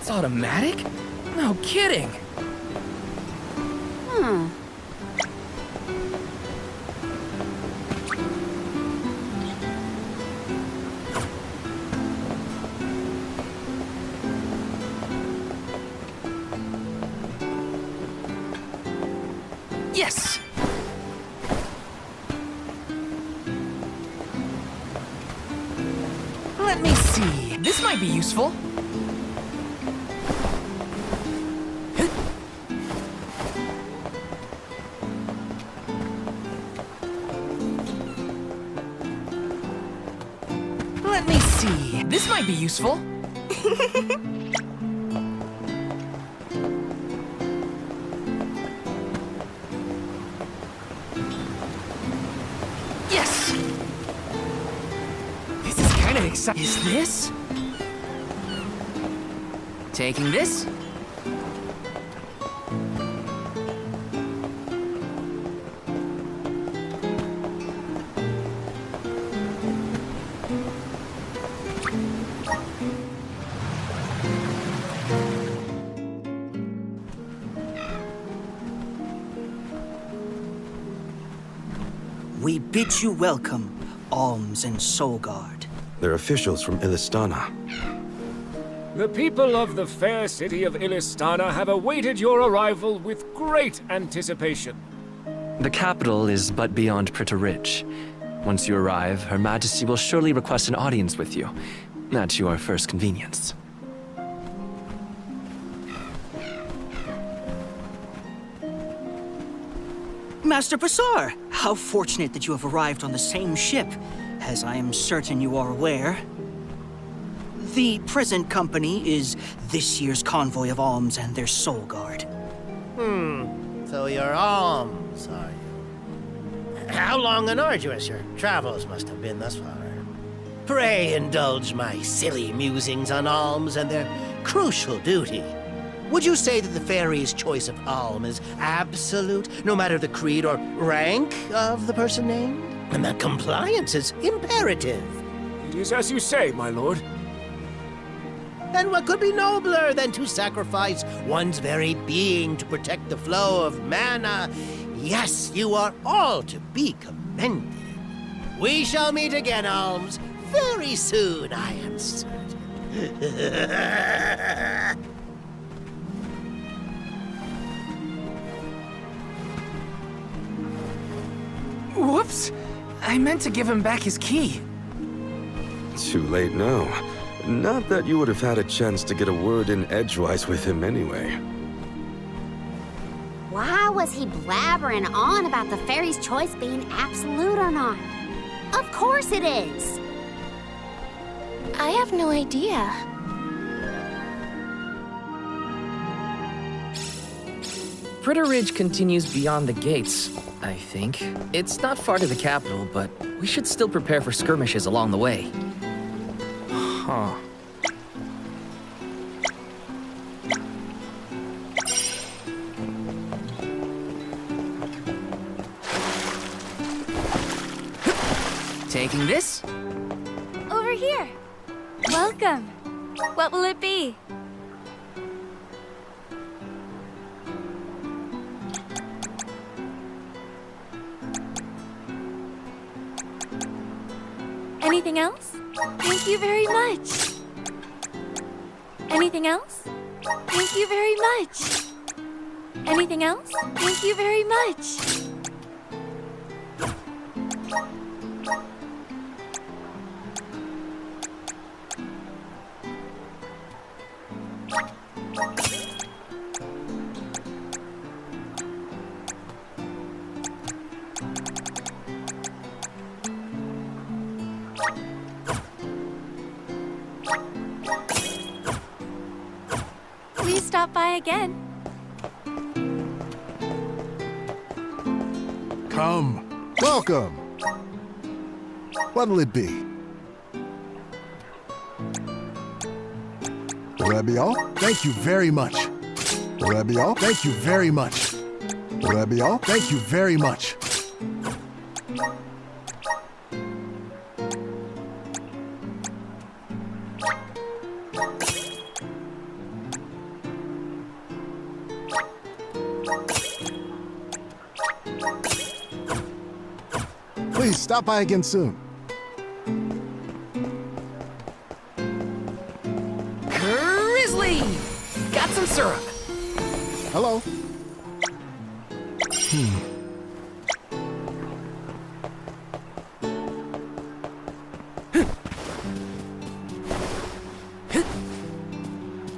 It's automatic? No kidding! Yes! Let me see. This might be useful. Let me see. This might be useful. Yes! This is kind of exciting. Is this? Taking this? We bid you welcome, Alms and Solgard. They're officials from Illistana. The people of the fair city of Illistana have awaited your arrival with great anticipation. The capital is but beyond Pretty Ridge. Once you arrive, Her Majesty will surely request an audience with you, at your first convenience. Master Basar, how fortunate that you have arrived on the same ship. As I am certain you are aware, the present company is this year's convoy of Alms and their Solgard. So you're Alms, are you? How long and arduous your travels must have been thus far. Pray indulge my silly musings on Alms and their crucial duty. Would you say that the fairy's choice of Alm is absolute, no matter the creed or rank of the person named? And that compliance is imperative. It is as you say, my lord. And what could be nobler than to sacrifice one's very being to protect the flow of mana? Yes, you are all to be commended. We shall meet again, Alms, very soon, I am certain. Whoops! I meant to give him back his key. Too late now. Not that you would have had a chance to get a word in edgewise with him anyway. Why was he blabbering on about the fairy's choice being absolute or not? Of course it is! I have no idea. Pretty Ridge continues beyond the gates, I think. It's not far to the capital, but we should still prepare for skirmishes along the way. Huh. Taking this? Over here. Welcome. What will it be? Anything else? Thank you very much. Anything else? Thank you very much. Anything else? Thank you very much. Please stop by again. Come. Welcome. What'll it be? Will that be all? Thank you very much. Will that be all? Thank you very much. Will that be all? Thank you very much. Please stop by again soon. Grizzly! Got some syrup. Hello.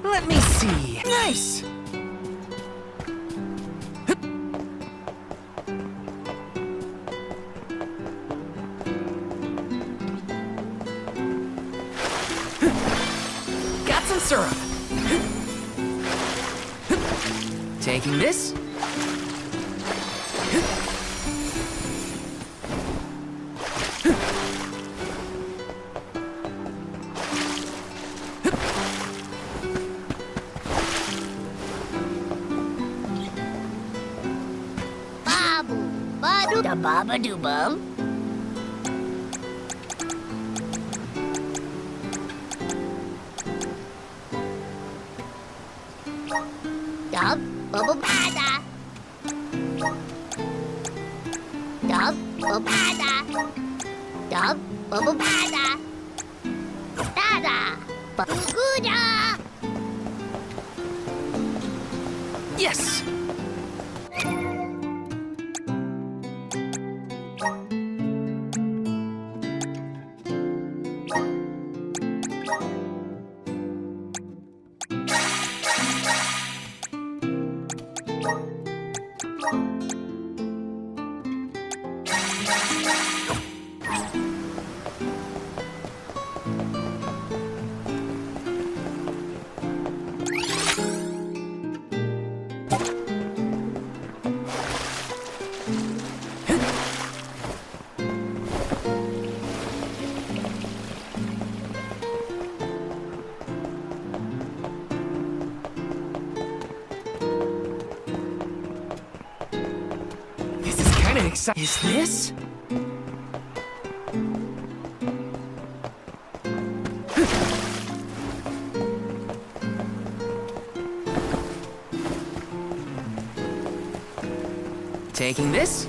Let me see. Nice! Got some syrup. Taking this. Babu, badu da baba do bum. Dub, bubble bada. Dub, bubble bada. Dub, bubble bada. Dada, baguda. Yes! This is kind of exciting. Is this? Taking this?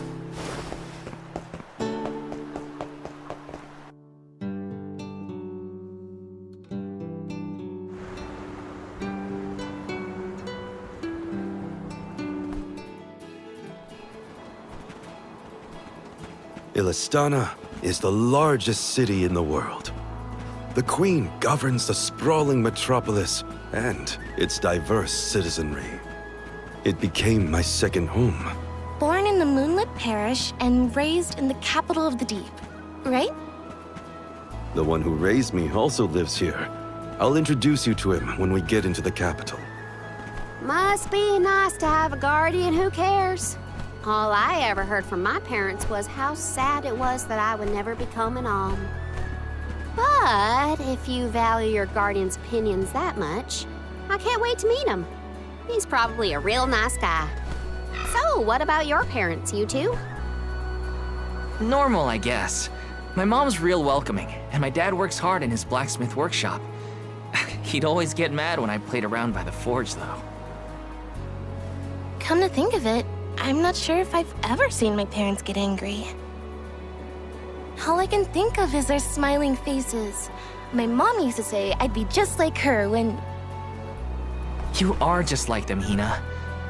Illistana is the largest city in the world. The Queen governs the sprawling metropolis and its diverse citizenry. It became my second home. Born in the moonlit parish and raised in the capital of the deep, right? The one who raised me also lives here. I'll introduce you to him when we get into the capital. Must be nice to have a guardian who cares. All I ever heard from my parents was how sad it was that I would never become an alm. But if you value your guardian's opinions that much, I can't wait to meet him. He's probably a real nice guy. So, what about your parents, you two? Normal, I guess. My mom's real welcoming, and my dad works hard in his blacksmith workshop. He'd always get mad when I played around by the forge, though. Come to think of it, I'm not sure if I've ever seen my parents get angry. All I can think of is their smiling faces. My mom used to say I'd be just like her when... You are just like them, Hinna.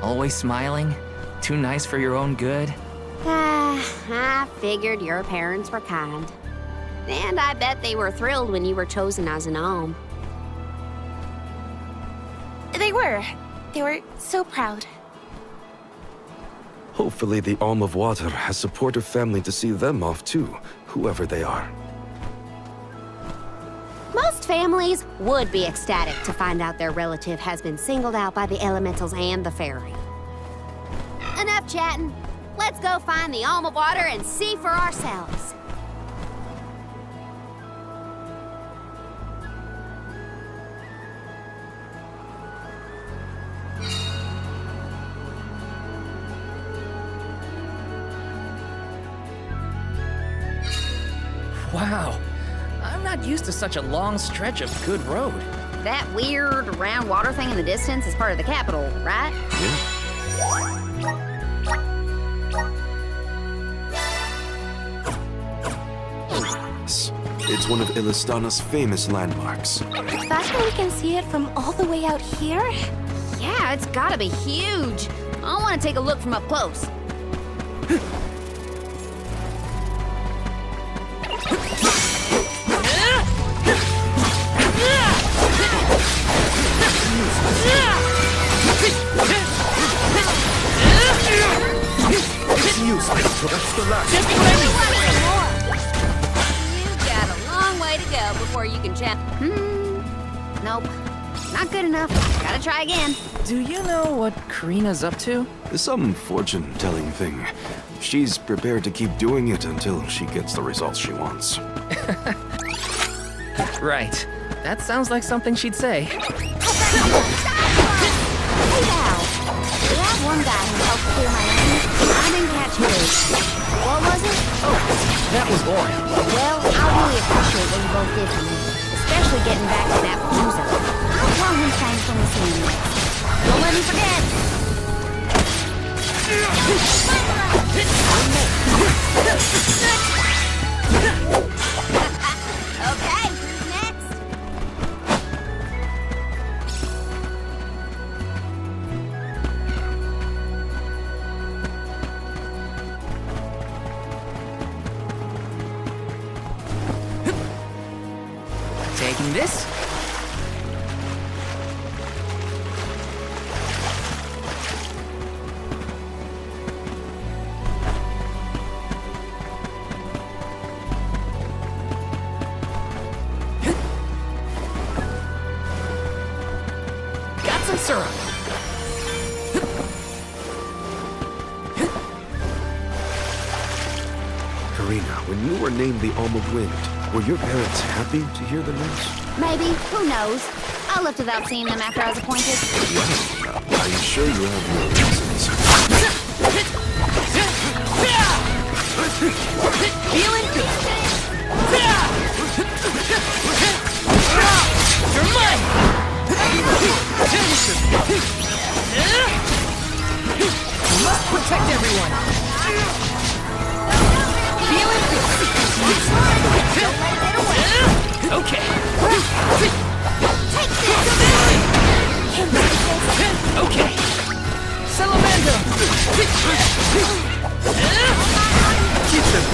Always smiling, too nice for your own good. I figured your parents were kind. And I bet they were thrilled when you were chosen as an alm. They were. They were so proud. Hopefully the Alm of Water has supportive family to see them off too, whoever they are. Most families would be ecstatic to find out their relative has been singled out by the elementals and the fairy. Enough chatting. Let's go find the Alm of Water and see for ourselves. Wow, I'm not used to such a long stretch of good road. That weird round water thing in the distance is part of the capital, right? It's one of Illistana's famous landmarks. The fact that we can see it from all the way out here? Yeah, it's gotta be huge. I want to take a look from up close. It's useless. That's the last. You've got a long way to go before you can chat. Nope. Not good enough. Gotta try again. Do you know what Karina's up to? Some fortune-telling thing. She's prepared to keep doing it until she gets the results she wants. Right. That sounds like something she'd say. Hey, Val. We have one guy who helped clear my name. I didn't catch his. What was it? Oh, that was boring. Well, I really appreciate what you both did for me. Especially getting back to that Palooza. I'll tell him thanks when we see him next. Don't let him forget. Okay, who's next? Taking this. Got some syrup. Karina, when you were named the Alm of Wind, were your parents happy to hear the news? Maybe. Who knows? I left without seeing them after I was appointed. Well, I'm sure you have your reasons. Feeling good. You're mine! Must protect everyone. Feeling good. Okay. Okay. Salamander. Keep them.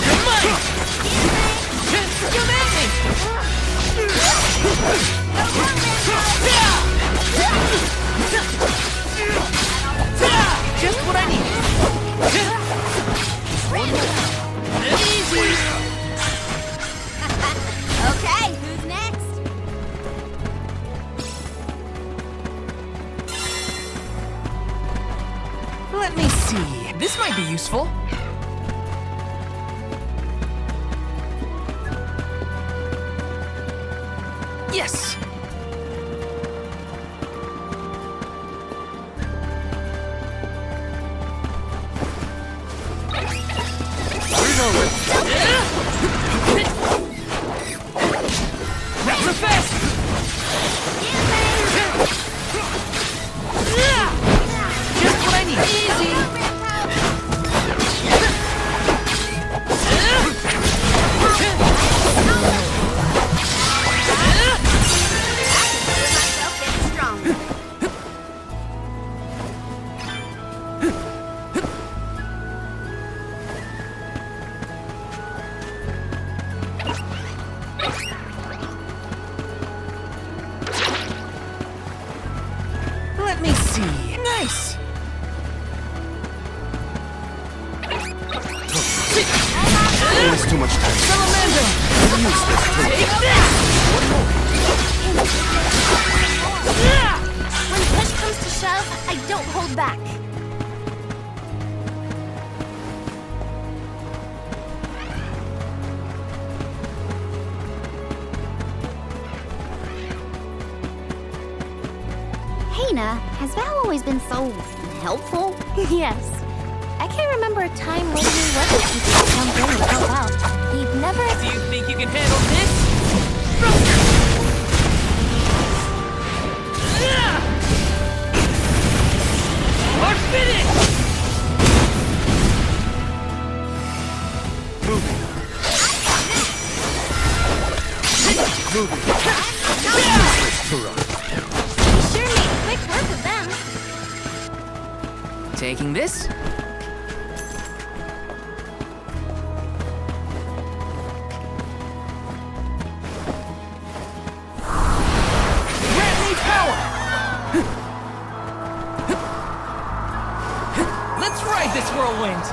You're mine. Command me. Just what I need. Easy. Okay, who's next? Let me see. This might be useful. Yes. Not so fast! Just what I need. Easy. Myself getting stronger. Let me see. Nice. There's too much time. Salamander. Take this. When push comes to shove, I don't hold back. Hinna, has Val always been so helpful? Yes. I can't remember a time when you wasn't people to come in and help out. You've never... Do you think you can handle this? Or finish! Moving. Taking this. Grant me power! Let's ride this whirlwind!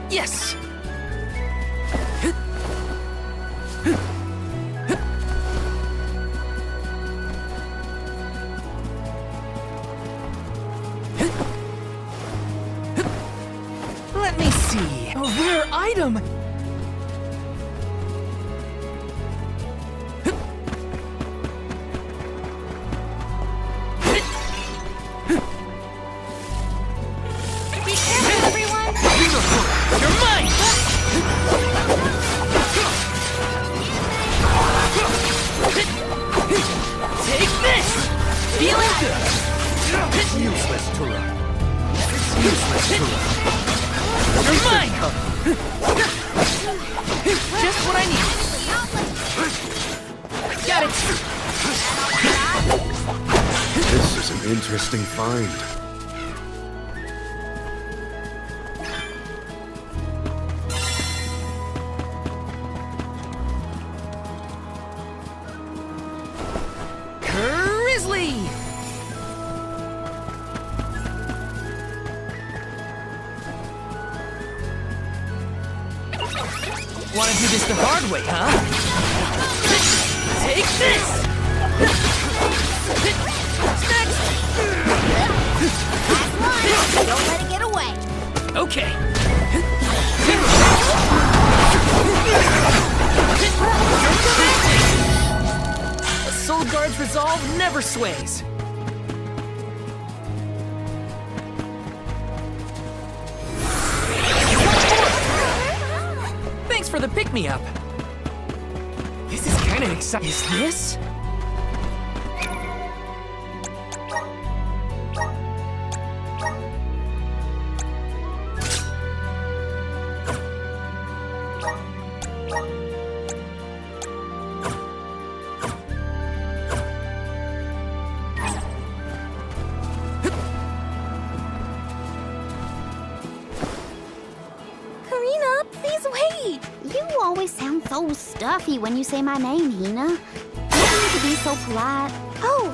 Yes! Let me see. A rare item! Be careful, everyone! You're mine! Take this! Feeling good! Useless Tura. You're mine! Just what I need. Got it! This is an interesting find. Grizzly! Wanna do this the hard way, huh? Take this! Next! Don't let it get away. Okay. A Soul Guard's resolve never sways. Thanks for the pick-me-up. This is kind of exciting. Is this? Karina, please wait! You always sound so stuffy when you say my name, Hinna. You don't need to be so polite. Oh,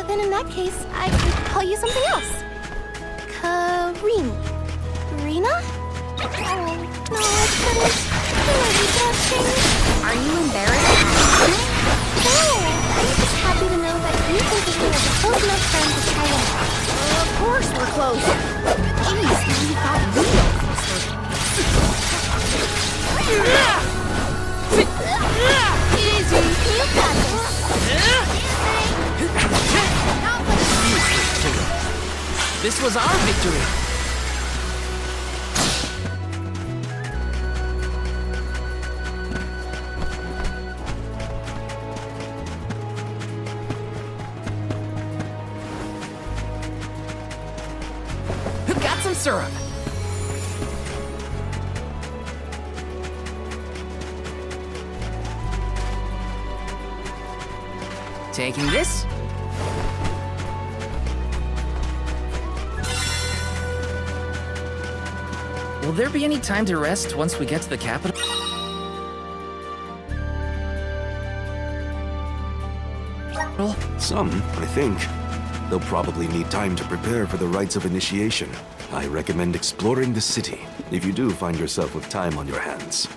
then in that case, I could call you something else. Karina? Oh, no, I couldn't. Can I be blushing? Are you embarrassed? No, I'm just happy to know that you think that we are a close enough friends to try and... Of course we're close. Jeez, now you got real close. Easy, you got this. This was our victory. Got some syrup. Taking this. Will there be any time to rest once we get to the capital? Some, I think. They'll probably need time to prepare for the rites of initiation. I recommend exploring the city if you do find yourself with time on your hands.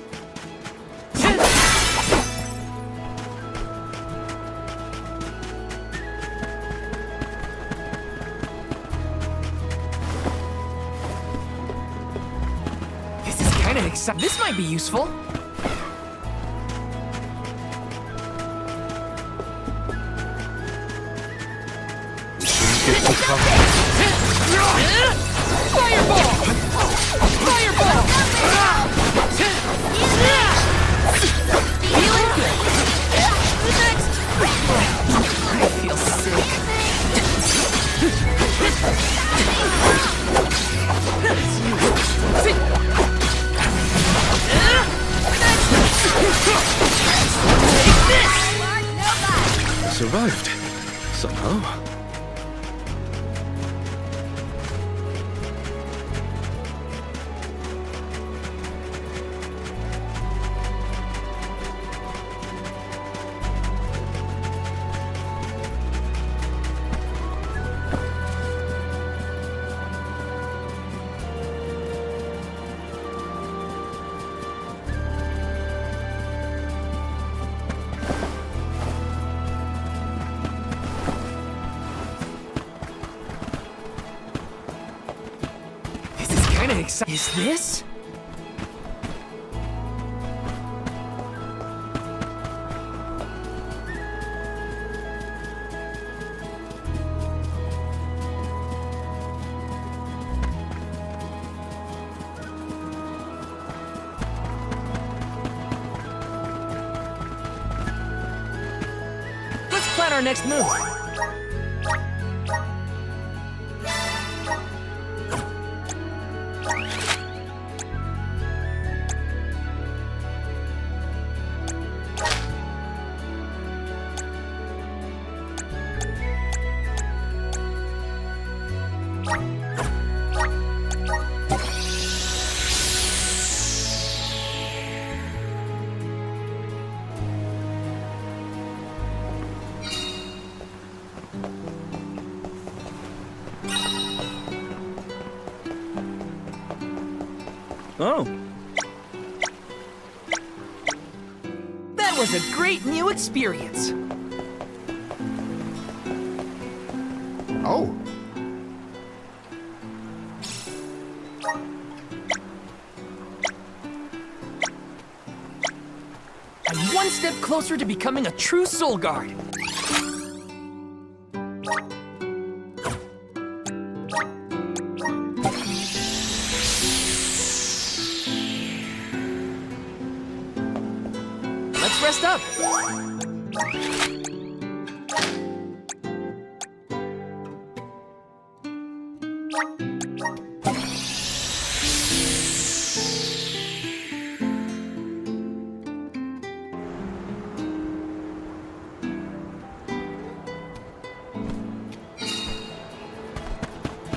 This is kind of exciting. This might be useful. Fireball! Fireball! Feeling good. Next. I feel sick. somehow. Is this? Let's plan our next move. Oh. That was a great new experience. Oh. I'm one step closer to becoming a true soul guard. Let's rest up.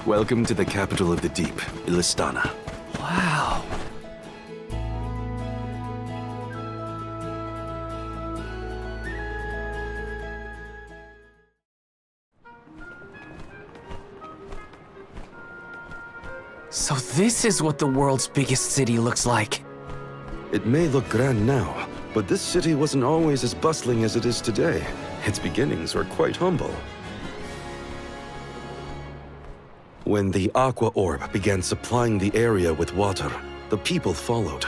Welcome to the capital of the deep, Illistana. Wow. So this is what the world's biggest city looks like. It may look grand now, but this city wasn't always as bustling as it is today. Its beginnings were quite humble. When the Aqua Orb began supplying the area with water, the people followed.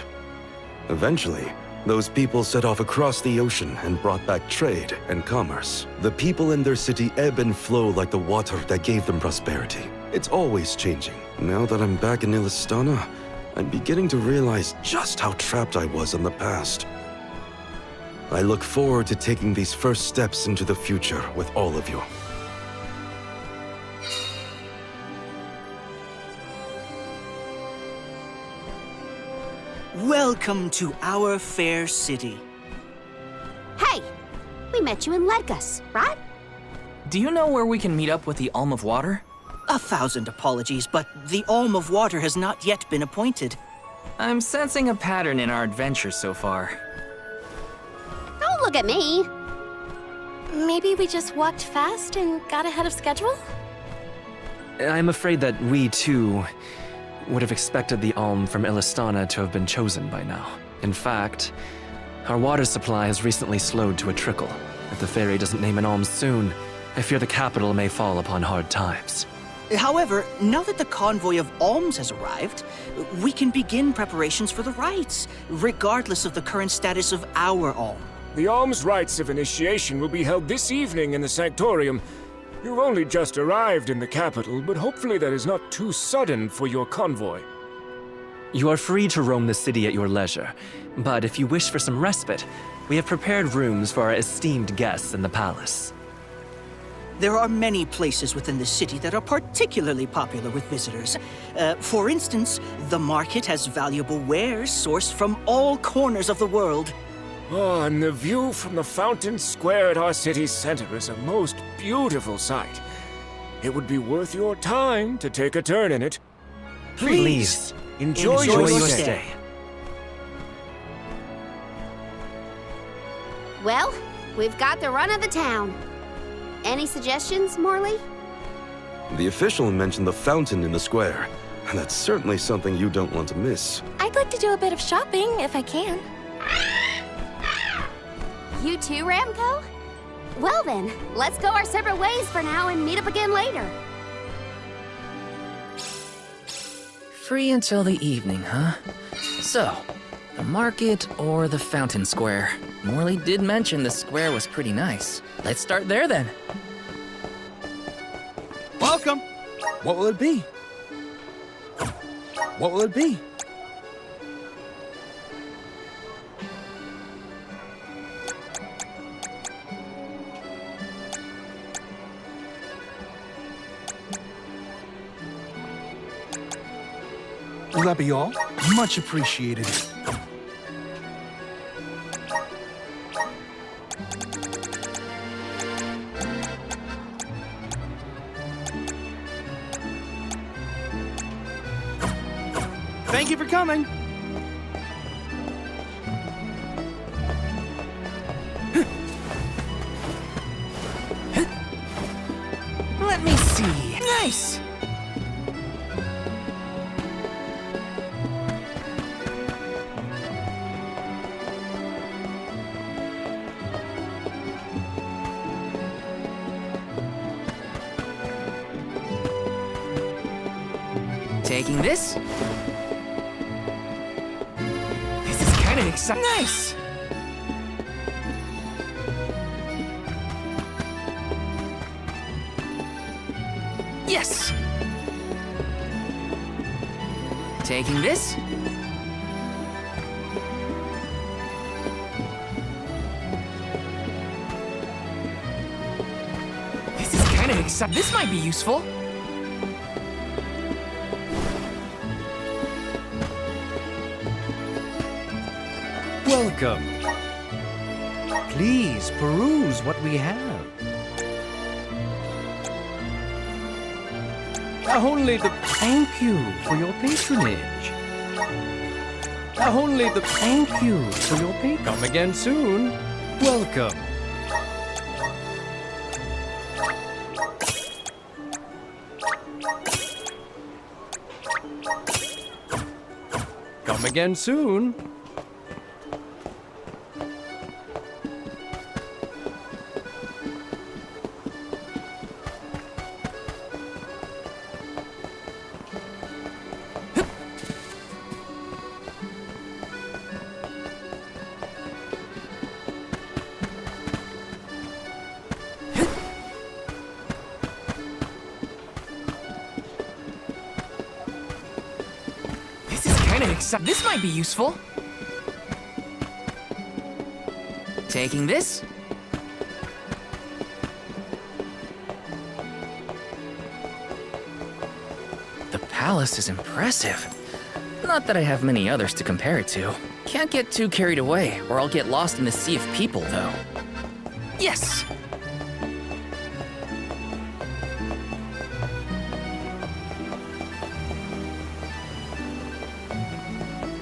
Eventually, those people set off across the ocean and brought back trade and commerce. The people in their city ebb and flow like the water that gave them prosperity. It's always changing. Now that I'm back in Illistana, I'm beginning to realize just how trapped I was in the past. I look forward to taking these first steps into the future with all of you. Welcome to our fair city. Hey, we met you in Ledgus, right? Do you know where we can meet up with the Alm of Water? 1,000 apologies, but the Alm of Water has not yet been appointed. I'm sensing a pattern in our adventure so far. Don't look at me. Maybe we just walked fast and got ahead of schedule? I'm afraid that we, too, would have expected the Alm from Illistana to have been chosen by now. In fact, our water supply has recently slowed to a trickle. If the fairy doesn't name an Alm soon, I fear the capital may fall upon hard times. However, now that the convoy of alms has arrived, we can begin preparations for the rites, regardless of the current status of our alm. The alms rites of initiation will be held this evening in the Sanctorium. You've only just arrived in the capital, but hopefully that is not too sudden for your convoy. You are free to roam the city at your leisure, but if you wish for some respite, we have prepared rooms for our esteemed guests in the palace. There are many places within the city that are particularly popular with visitors. For instance, the market has valuable wares sourced from all corners of the world. Oh, and the view from the fountain square at our city center is a most beautiful sight. It would be worth your time to take a turn in it. Please, enjoy enjoy your your stay. stay. Well, we've got the run of the town. Any suggestions, Morley? The official mentioned the fountain in the square, and that's certainly something you don't want to miss. I'd like to do a bit of shopping if I can. You too, Ramco? Well then, let's go our separate ways for now and meet up again later. Free until the evening, huh? So, the market or the fountain square? Morley did mention the square was pretty nice. Let's start there then. Welcome! What will it be? What will it be? Will that be all? Much appreciated. Thank you for coming. Let me see. Nice! Taking this. This is kind of exciting. Nice! Yes! Taking this. This is kind of exciting. This might be useful. Welcome. Please peruse what we have. Only the thank you for your patronage. Only the thank you for your patronage. Come again soon. Welcome. Come again soon. This might be useful. Taking this. The palace is impressive. Not that I have many others to compare it to. Can't get too carried away, or I'll get lost in the sea of people, though. Yes!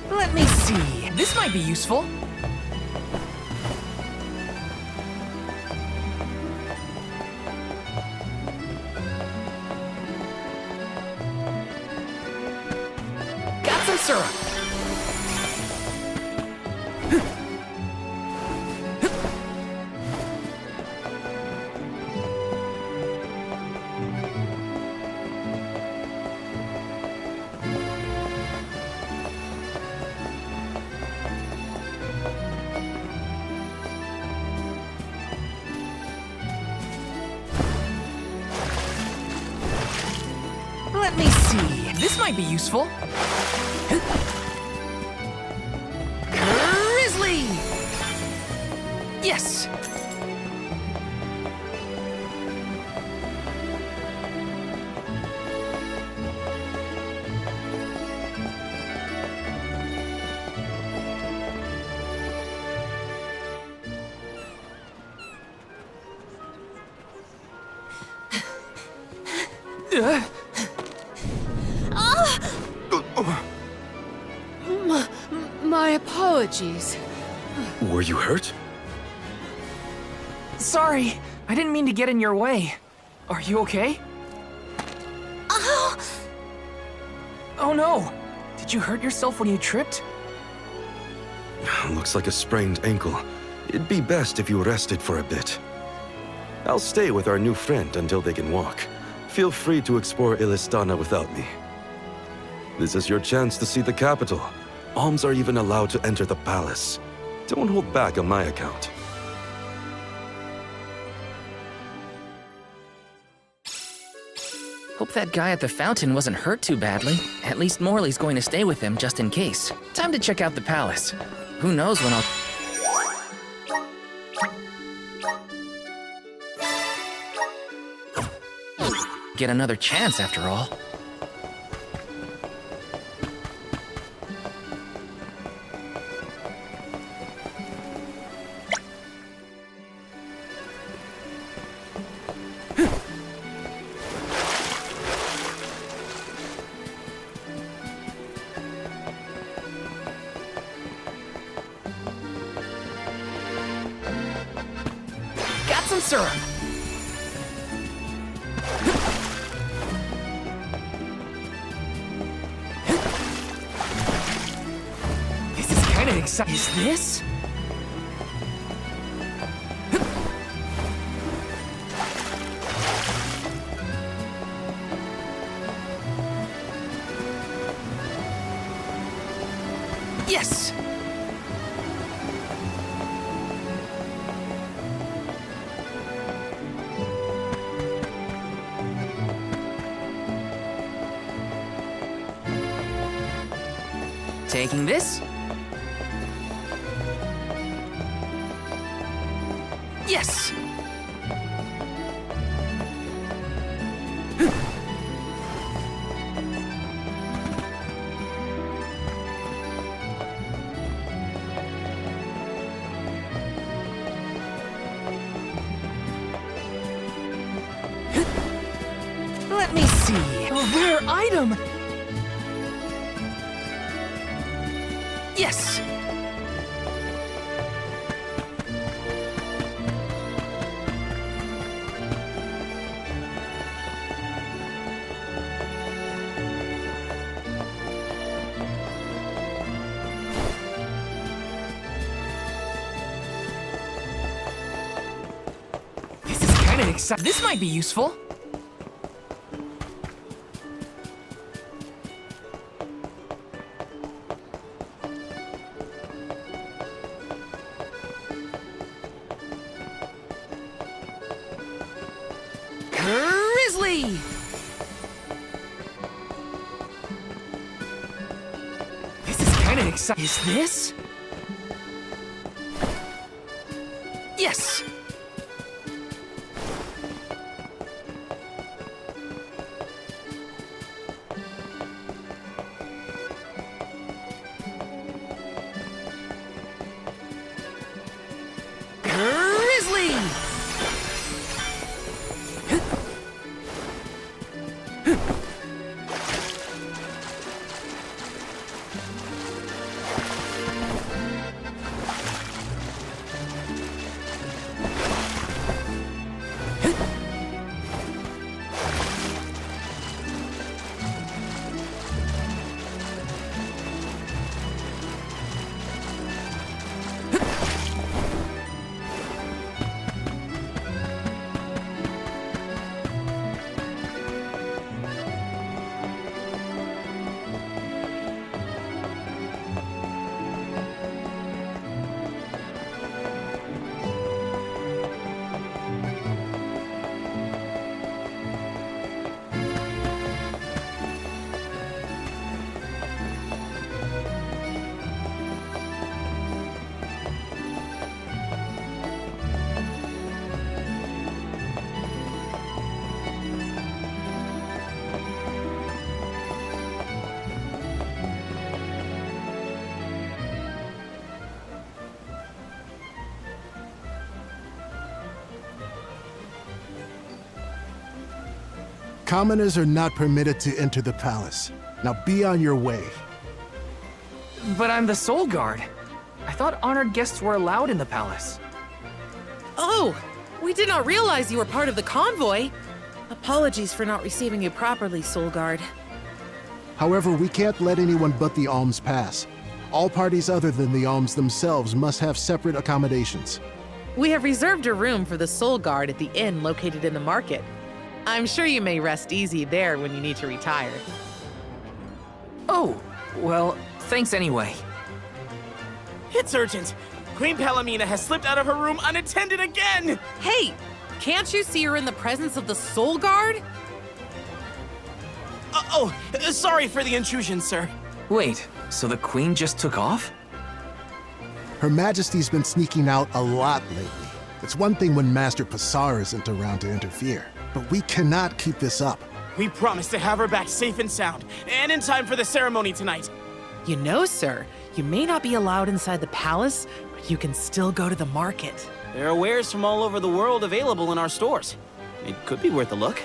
Let me see. This might be useful. Got some syrup. Let me see. This might be useful. Grizzly! Yes! My apologies. Were you hurt? Sorry, I didn't mean to get in your way. Are you okay? Oh! Oh no! Did you hurt yourself when you tripped? Looks like a sprained ankle. It'd be best if you rested for a bit. I'll stay with our new friend until they can walk. Feel free to explore Illistana without me. This is your chance to see the capital. Alms are even allowed to enter the palace. Don't hold back on my account. Hope that guy at the fountain wasn't hurt too badly. At least Morley's going to stay with him just in case. Time to check out the palace. Who knows when I'll... get another chance after all. Got some syrup. This is kind of exciting. Is this? Yes! Taking this? Yes! Let me see. A rare item! Yes! This is kind of exciting. This might be useful. Grizzly! This is kind of exciting. Is this? Yes! Grizzly! Commoners are not permitted to enter the palace. Now be on your way. But I'm the Soul Guard. I thought honored guests were allowed in the palace. Oh, we did not realize you were part of the convoy. Apologies for not receiving you properly, Soul Guard. However, we can't let anyone but the Alms pass. All parties other than the Alms themselves must have separate accommodations. We have reserved a room for the Soul Guard at the inn located in the market. I'm sure you may rest easy there when you need to retire. Oh, well, thanks anyway. It's urgent. Queen Palomina has slipped out of her room unattended again! Hey, can't you see her in the presence of the Soul Guard? Sorry for the intrusion, sir. Wait, so the Queen just took off? Her Majesty's been sneaking out a lot lately. It's one thing when Master Passar isn't around to interfere, but we cannot keep this up. We promised to have her back safe and sound, and in time for the ceremony tonight. You know, sir, you may not be allowed inside the palace, but you can still go to the market. There are wares from all over the world available in our stores. It could be worth a look.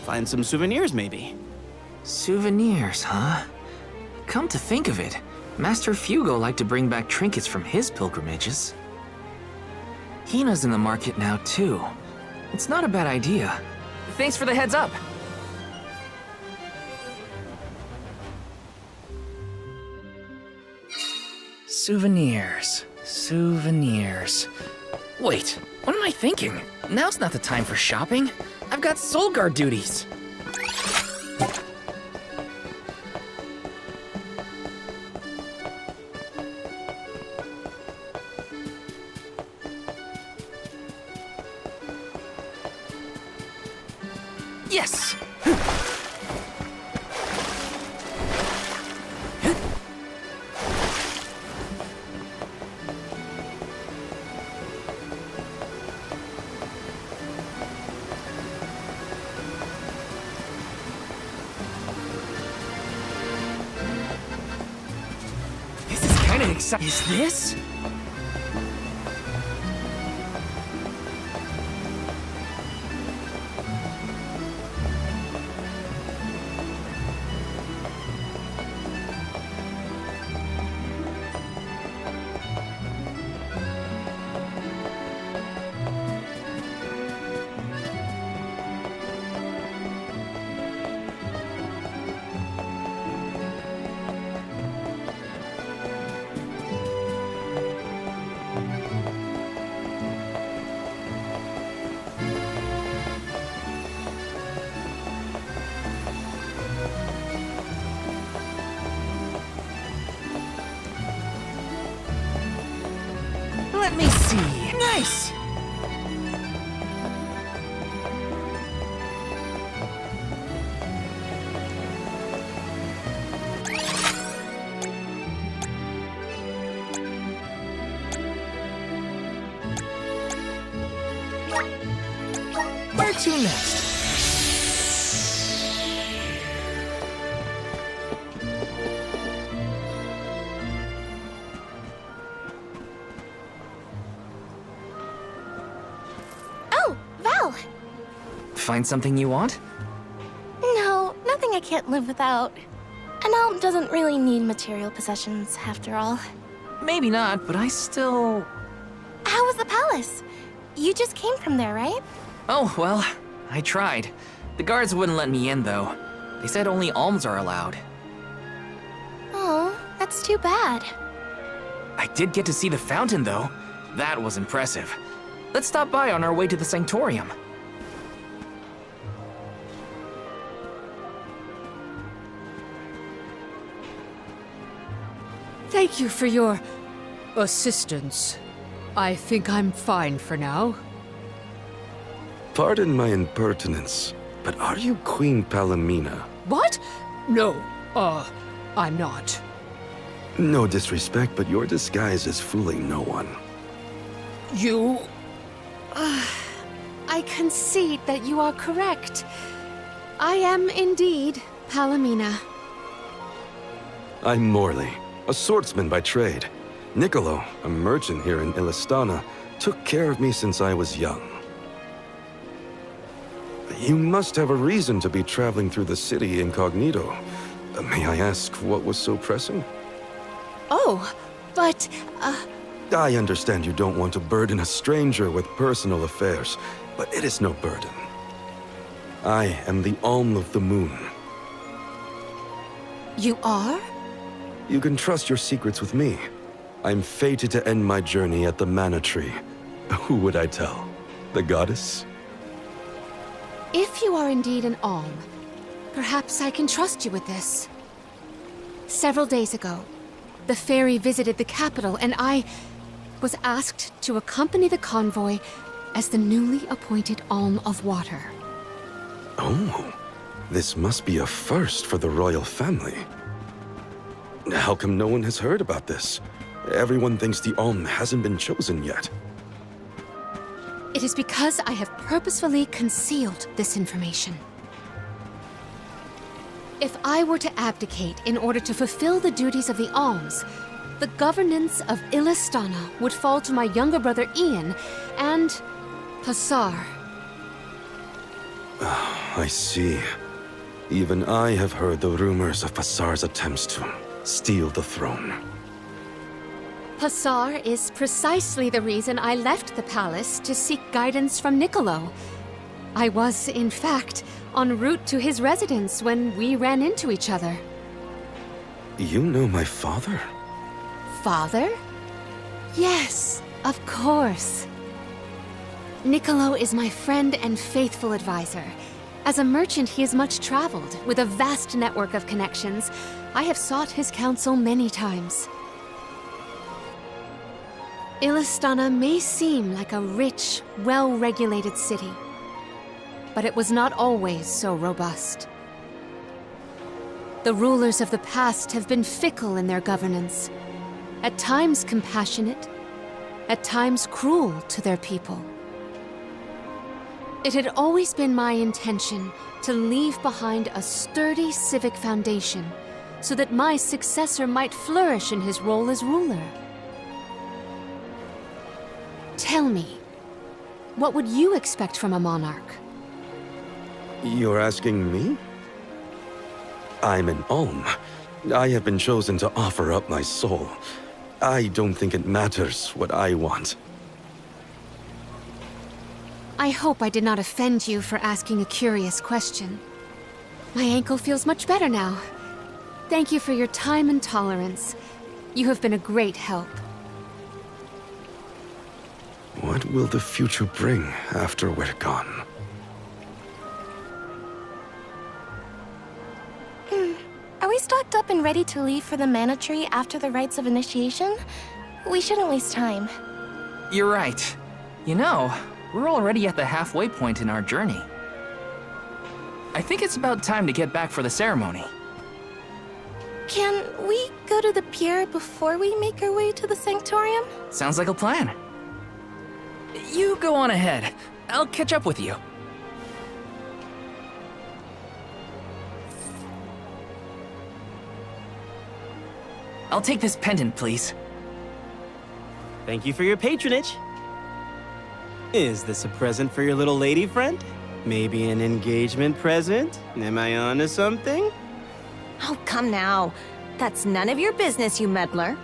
Find some souvenirs, maybe. Souvenirs, huh? Come to think of it, Master Fugo liked to bring back trinkets from his pilgrimages. Hinna's in the market now, too. It's not a bad idea. Thanks for the heads up. Souvenirs. Wait, what am I thinking? Now's not the time for shopping. I've got Soul Guard duties. Yes! This is kind of exciting. Is this? Let me see. Nice! Where to next? Find something you want? No, nothing I can't live without. An alm doesn't really need material possessions, after all. Maybe not, but I still... How was the palace? You just came from there, right? Oh, well, I tried. The guards wouldn't let me in, though. They said only alms are allowed. Oh, that's too bad. I did get to see the fountain, though. That was impressive. Let's stop by on our way to the Sanctorium. Thank you for your assistance. I think I'm fine for now. Pardon my impertinence, but are you Queen Palomina? What? No, I'm not. No disrespect, but your disguise is fooling no one. You... I concede that you are correct. I am indeed Palomina. I'm Morley, a swordsman by trade. Niccolo, a merchant here in Illistana, took care of me since I was young. You must have a reason to be traveling through the city incognito. May I ask what was so pressing? Oh, but, I understand you don't want to burden a stranger with personal affairs, but it is no burden. I am the Alm of the Moon. You are? You can trust your secrets with me. I'm fated to end my journey at the Mana Tree. Who would I tell? The goddess? If you are indeed an Alm, perhaps I can trust you with this. Several days ago, the fairy visited the capital, and I was asked to accompany the convoy as the newly appointed Alm of Water. Oh, this must be a first for the royal family. How come no one has heard about this? Everyone thinks the Alm hasn't been chosen yet. It is because I have purposefully concealed this information. If I were to abdicate in order to fulfill the duties of the Alms, the governance of Illistana would fall to my younger brother Ian and Passar. I see. Even I have heard the rumors of Passar's attempts to steal the throne. Passar is precisely the reason I left the palace to seek guidance from Niccolo. I was, in fact, en route to his residence when we ran into each other. You know my father? Father? Yes, of course. Niccolo is my friend and faithful advisor. As a merchant, he is much traveled, with a vast network of connections. I have sought his counsel many times. Illistana may seem like a rich, well-regulated city, but it was not always so robust. The rulers of the past have been fickle in their governance, at times compassionate, at times cruel to their people. It had always been my intention to leave behind a sturdy civic foundation so that my successor might flourish in his role as ruler. Tell me, what would you expect from a monarch? You're asking me? I'm an Alm. I have been chosen to offer up my soul. I don't think it matters what I want. I hope I did not offend you for asking a curious question. My ankle feels much better now. Thank you for your time and tolerance. You have been a great help. What will the future bring after we're gone? Are we stocked up and ready to leave for the Mana Tree after the rites of initiation? We shouldn't waste time. You're right. You know, we're already at the halfway point in our journey. I think it's about time to get back for the ceremony. Can we go to the pier before we make our way to the Sanctorium? Sounds like a plan. You go on ahead. I'll catch up with you. I'll take this pendant, please. Thank you for your patronage. Is this a present for your little lady friend? Maybe an engagement present? Am I onto something? Oh, come now. That's none of your business, you meddler.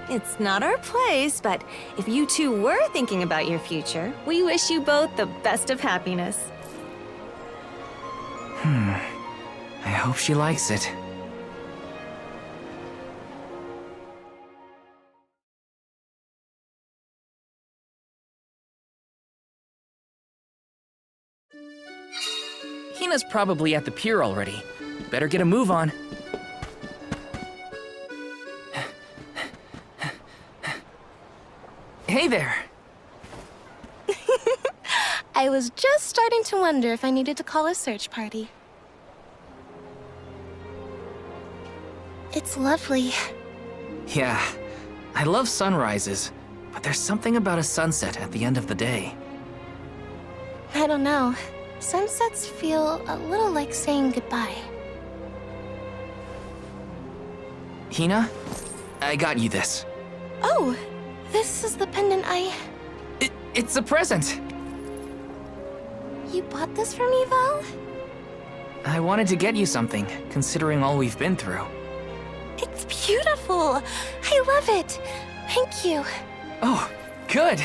It's not our place, but if you two were thinking about your future, we wish you both the best of happiness. I hope she likes it. Hinna's probably at the pier already. Better get a move on. Hey there! I was just starting to wonder if I needed to call a search party. It's lovely. Yeah, I love sunrises, but there's something about a sunset at the end of the day. I don't know. Sunsets feel a little like saying goodbye. Hinna, I got you this. Oh, this is the pendant It's a present! You bought this for me, Val? I wanted to get you something, considering all we've been through. It's beautiful. I love it. Thank you. Oh, good.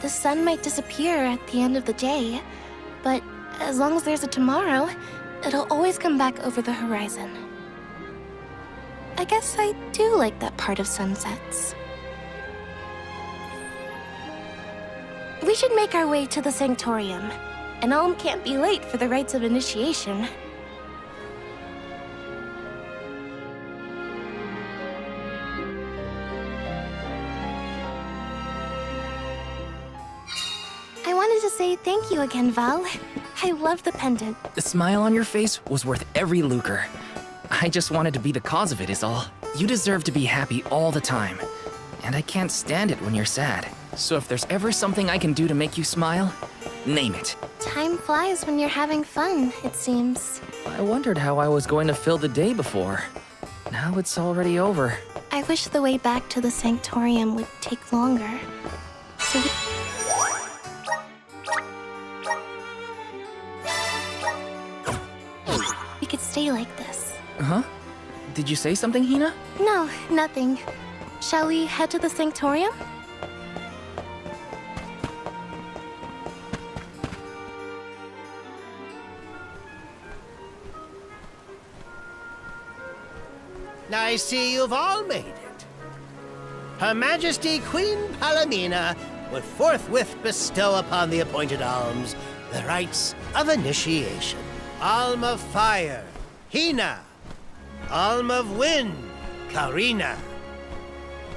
The sun might disappear at the end of the day, but as long as there's a tomorrow, it'll always come back over the horizon. I guess I do like that part of sunsets. We should make our way to the Sanctorium. An Alm can't be late for the rites of initiation. I wanted to say thank you again, Val. I love the pendant. The smile on your face was worth every lucre. I just wanted to be the cause of it is all. You deserve to be happy all the time. And I can't stand it when you're sad. So if there's ever something I can do to make you smile, name it. Time flies when you're having fun, it seems. I wondered how I was going to fill the day before. Now it's already over. I wish the way back to the Sanctorium would take longer. So we could stay like this. Huh? Did you say something, Hinna? No, nothing. Shall we head to the Sanctorium? I see you've all made it. Her Majesty Queen Palamina would forthwith bestow upon the appointed alms the rites of initiation. Alm of Fire, Hinna. Alm of Wind, Karina.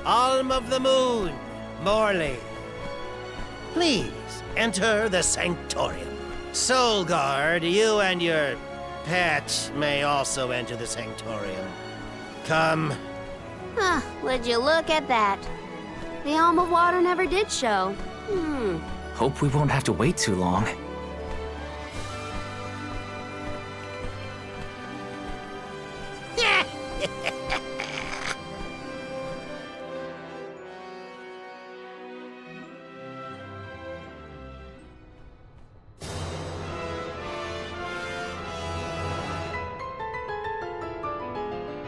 Alm of the Moon, Morley. Please enter the Sanctorium. Soul Guard, you and your pet may also enter the Sanctorium. Come. Huh, would you look at that? The Alm of Water never did show. Hope we won't have to wait too long.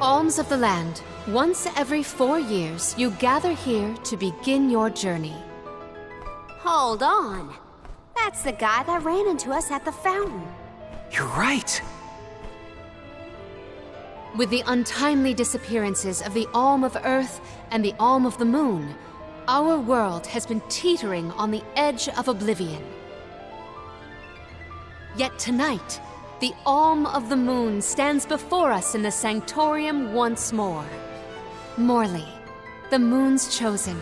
Alms of the land. Once every 4 years, you gather here to begin your journey. Hold on. That's the guy that ran into us at the fountain. You're right. With the untimely disappearances of the Alm of Earth and the Alm of the Moon, our world has been teetering on the edge of oblivion. Yet tonight, the Alm of the Moon stands before us in the Sanctorium once more. Morley, the Moon's chosen.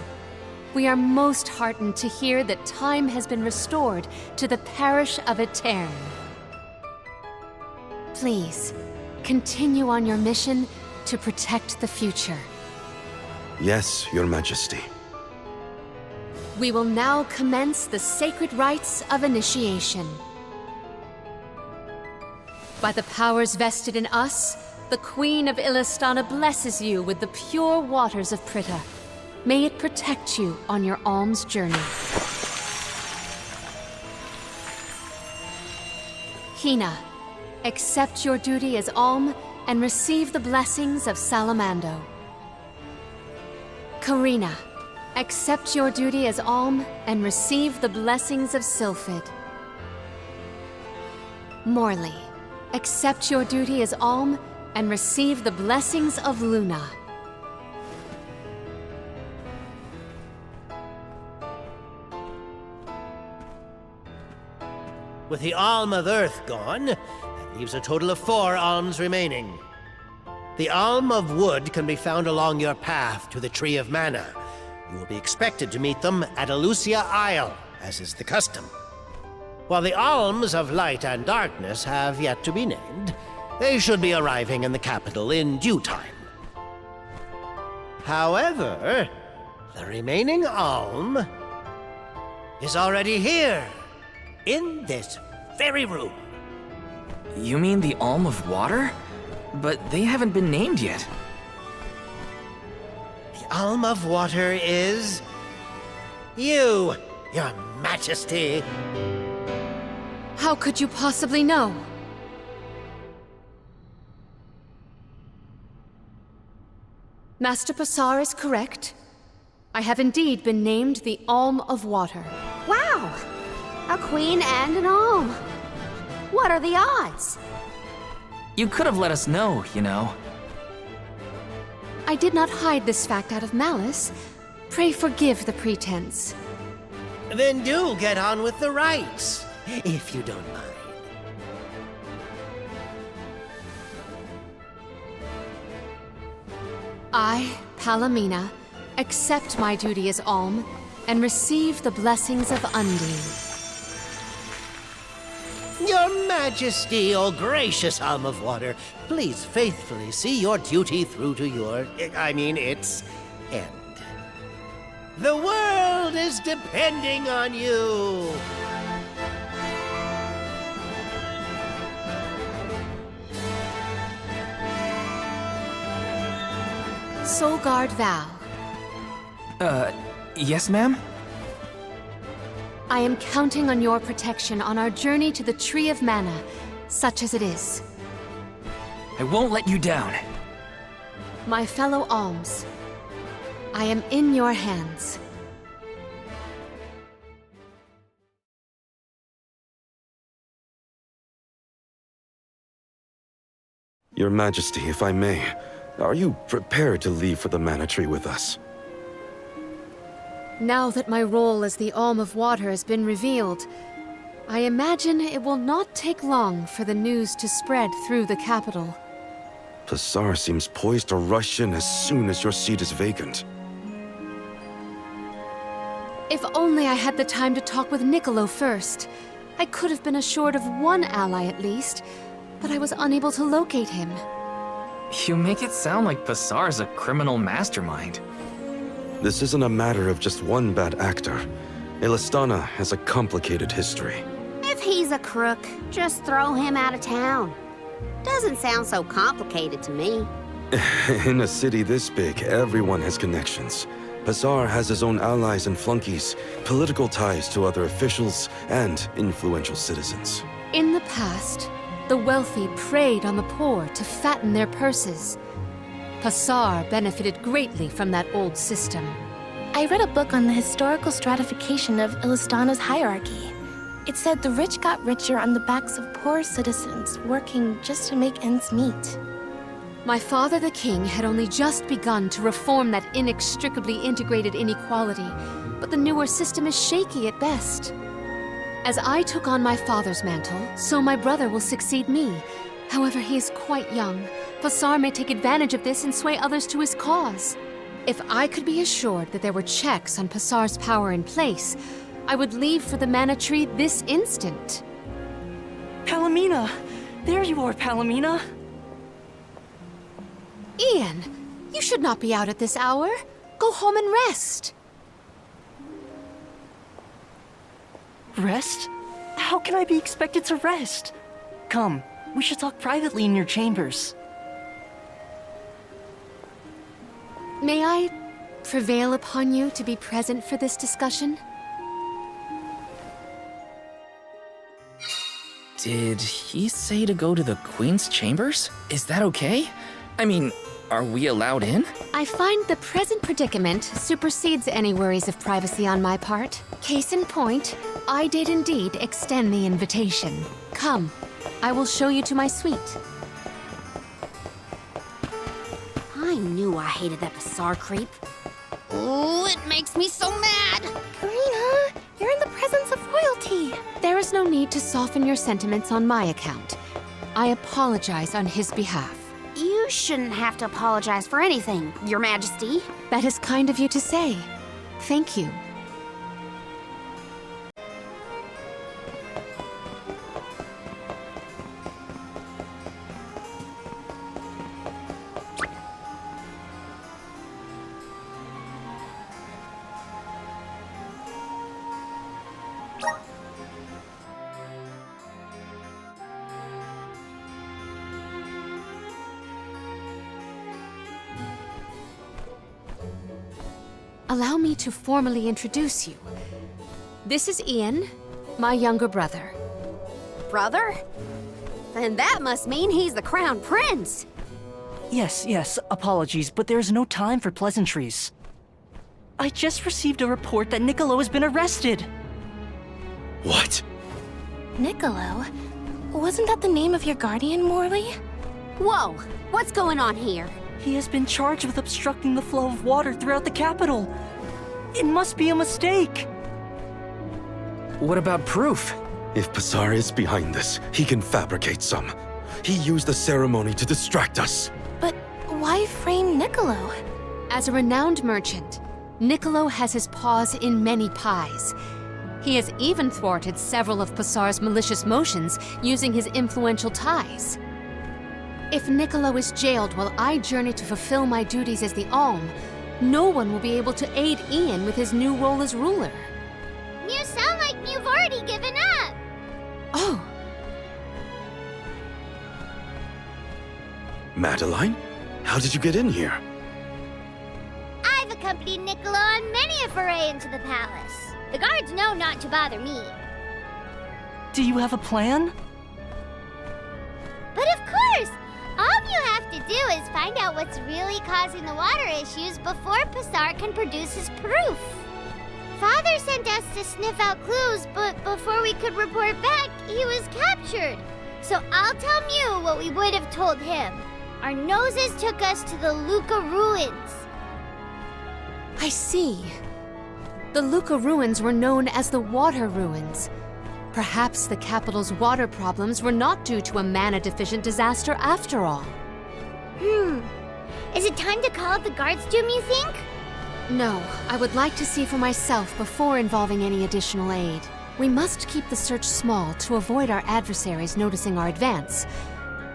We are most heartened to hear that time has been restored to the parish of Eterne. Please, continue on your mission to protect the future. Yes, Your Majesty. We will now commence the sacred rites of initiation. By the powers vested in us, the Queen of Illistana blesses you with the pure waters of Pritta. May it protect you on your alms journey. Hinna, accept your duty as alm and receive the blessings of Salamando. Karina, accept your duty as alm and receive the blessings of Sylphid. Morley, accept your duty as alm and receive the blessings of Luna. With the Alm of Earth gone, that leaves a total of 4 alms remaining. The Alm of Wood can be found along your path to the Tree of Mana. You will be expected to meet them at Elusia Isle, as is the custom. While the Alms of Light and Darkness have yet to be named, they should be arriving in the capital in due time. However, the remaining Alm is already here, in this very room. You mean the Alm of Water? But they haven't been named yet. The Alm of Water is you, Your Majesty. How could you possibly know? Master Passar is correct. I have indeed been named the Alm of Water. Wow! A queen and an alm. What are the odds? You could have let us know, you know. I did not hide this fact out of malice. Pray forgive the pretense. Then do get on with the rites, if you don't mind. I, Palomina, accept my duty as Alm and receive the blessings of Undine. Your Majesty, O gracious Alm of Water, please faithfully see your duty through to its end. The world is depending on you. Soul Guard vow. Yes, ma'am? I am counting on your protection on our journey to the Tree of Mana, such as it is. I won't let you down. My fellow alms, I am in your hands. Your Majesty, if I may, are you prepared to leave for the Mana Tree with us? Now that my role as the Alm of Water has been revealed, I imagine it will not take long for the news to spread through the capital. Passar seems poised to rush in as soon as your seat is vacant. If only I had the time to talk with Niccolo first. I could have been assured of one ally at least, but I was unable to locate him. You make it sound like Passar's a criminal mastermind. This isn't a matter of just one bad actor. Illistana has a complicated history. If he's a crook, just throw him out of town. Doesn't sound so complicated to me. In a city this big, everyone has connections. Passar has his own allies and flunkies, political ties to other officials, and influential citizens. In the past, the wealthy preyed on the poor to fatten their purses. Passar benefited greatly from that old system. I read a book on the historical stratification of Illistana's hierarchy. It said the rich got richer on the backs of poor citizens, working just to make ends meet. My father, the king, had only just begun to reform that inextricably integrated inequality, but the newer system is shaky at best. As I took on my father's mantle, so my brother will succeed me. However, he is quite young. Passar may take advantage of this and sway others to his cause. If I could be assured that there were checks on Passar's power in place, I would leave for the Mana Tree this instant. Palomina! There you are, Palomina! Ian, you should not be out at this hour. Go home and rest. Rest? How can I be expected to rest? Come, we should talk privately in your chambers. May I prevail upon you to be present for this discussion? Did he say to go to the Queen's chambers? Is that okay? I mean, are we allowed in? I find the present predicament supersedes any worries of privacy on my part. Case in point, I did indeed extend the invitation. Come, I will show you to my suite. I knew I hated that Passar creep. Oh, it makes me so mad! Karina, you're in the presence of royalty. There is no need to soften your sentiments on my account. I apologize on his behalf. You shouldn't have to apologize for anything, Your Majesty. That is kind of you to say. Thank you. Allow me to formally introduce you. This is Ian, my younger brother. brother? Then that must mean he's the crown prince. Yes, apologies, but there's no time for pleasantries. I just received a report that Niccolo has been arrested. What? Niccolo? Wasn't that the name of your guardian, Morley? Whoa, what's going on here? He has been charged with obstructing the flow of water throughout the capital. It must be a mistake. What about proof? If Pasar is behind this, he can fabricate some. He used the ceremony to distract us. But why frame Niccolo? As a renowned merchant, Niccolo has his paws in many pies. He has even thwarted several of Pasar's malicious motions using his influential ties. If Niccolo is jailed while I journey to fulfill my duties as the Alm, no one will be able to aid Ian with his new role as ruler. You sound like you've already given up. Oh, Madeline? How did you get in here? I've accompanied Niccolo on many a foray into the palace. The guards know not to bother me. Do you have a plan? But of course! All you have to do is find out what's really causing the water issues before Pasar can produce his proof. Father sent us to sniff out clues, but before we could report back, he was captured. So I'll tell Mew what we would have told him. Our noses took us to the Luca ruins. I see. The Luca ruins were known as the Water Ruins. Perhaps the capital's water problems were not due to a mana-deficient disaster after all. Is it time to call up the guards, Doom, you think? No, I would like to see for myself before involving any additional aid. We must keep the search small to avoid our adversaries noticing our advance.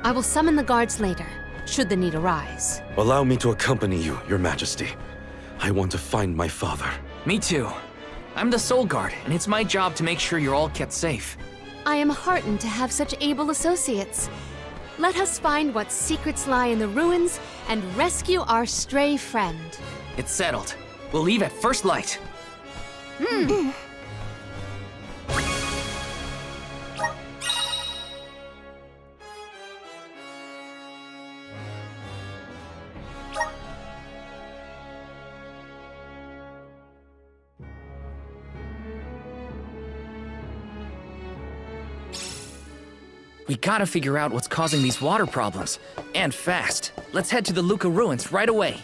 I will summon the guards later, should the need arise. Allow me to accompany you, Your Majesty. I want to find my father. Me too. I'm the Soul Guard, and it's my job to make sure you're all kept safe. I am heartened to have such able associates. Let us find what secrets lie in the ruins and rescue our stray friend. It's settled. We'll leave at first light. We gotta figure out what's causing these water problems. And fast. Let's head to the Luca ruins right away.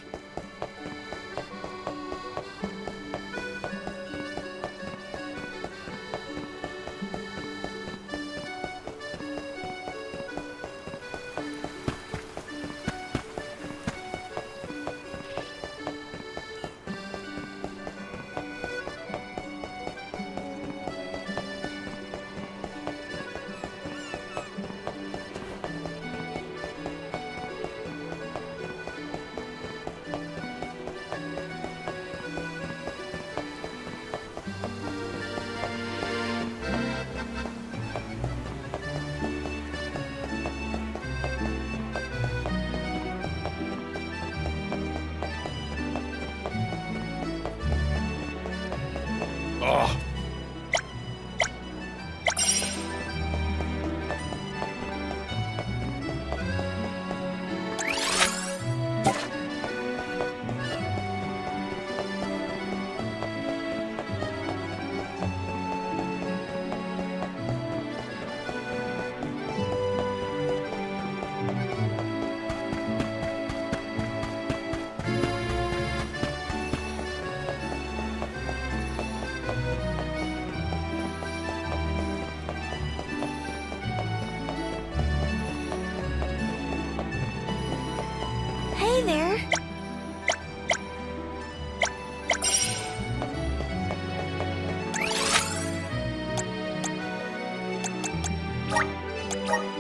Hey there.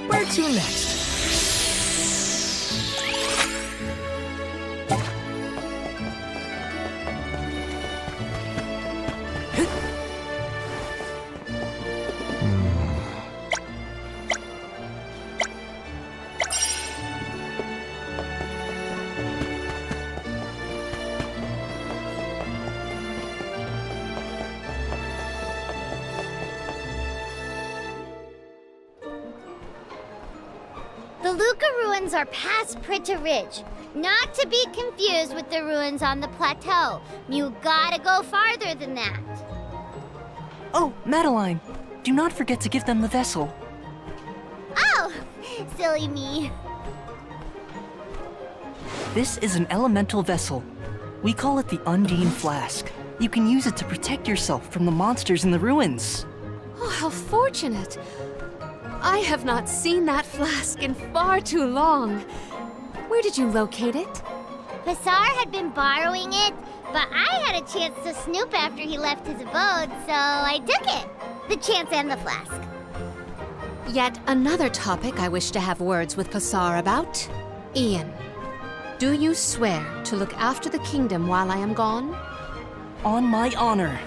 Where to next? The Luca ruins are past Prita Ridge. Not to be confused with the ruins on the plateau. You gotta go farther than that. Oh, Madeline, do not forget to give them the vessel. Oh, silly me. This is an elemental vessel. We call it the Undine Flask. You can use it to protect yourself from the monsters in the ruins. Oh, how fortunate. I have not seen that flask in far too long. Where did you locate it? Passar had been borrowing it, but I had a chance to snoop after he left his abode, so I took it. The chance and the flask. Yet another topic I wish to have words with Passar about. Ian, do you swear to look after the kingdom while I am gone? On my honor.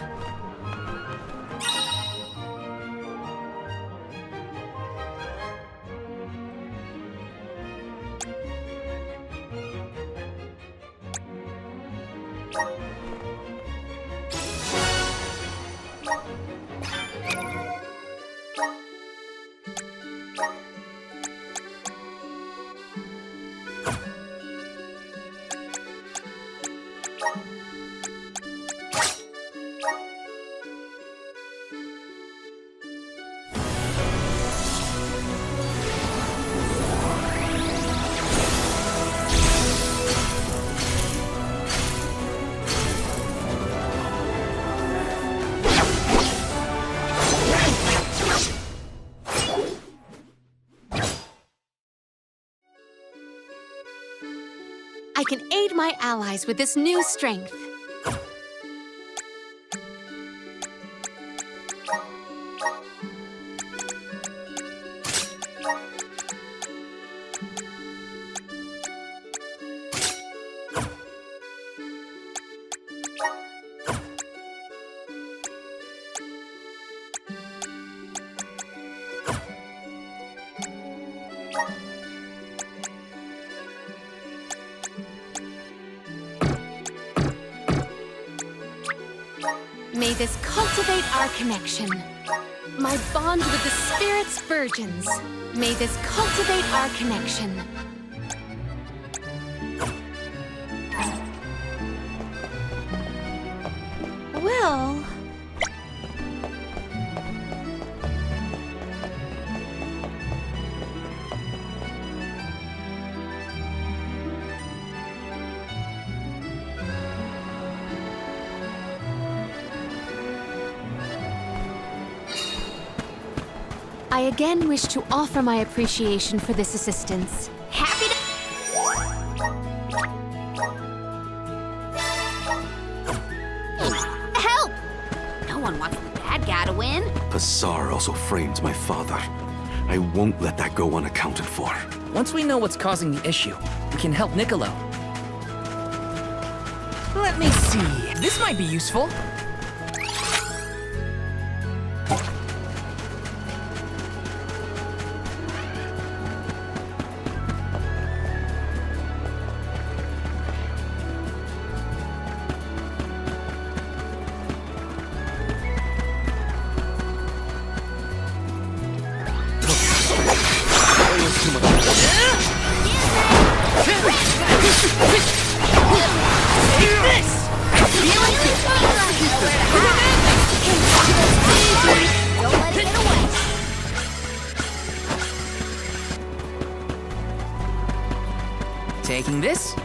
I can aid my allies with this new strength. May this cultivate our connection. My bond with the spirit's virgins. May this cultivate our connection. Well... I again wish to offer my appreciation for this assistance. Happy to... Help! No one wants the bad guy to win. Passar also framed my father. I won't let that go unaccounted for. Once we know what's causing the issue, we can help Niccolo. Let me see. This might be useful. Taking this?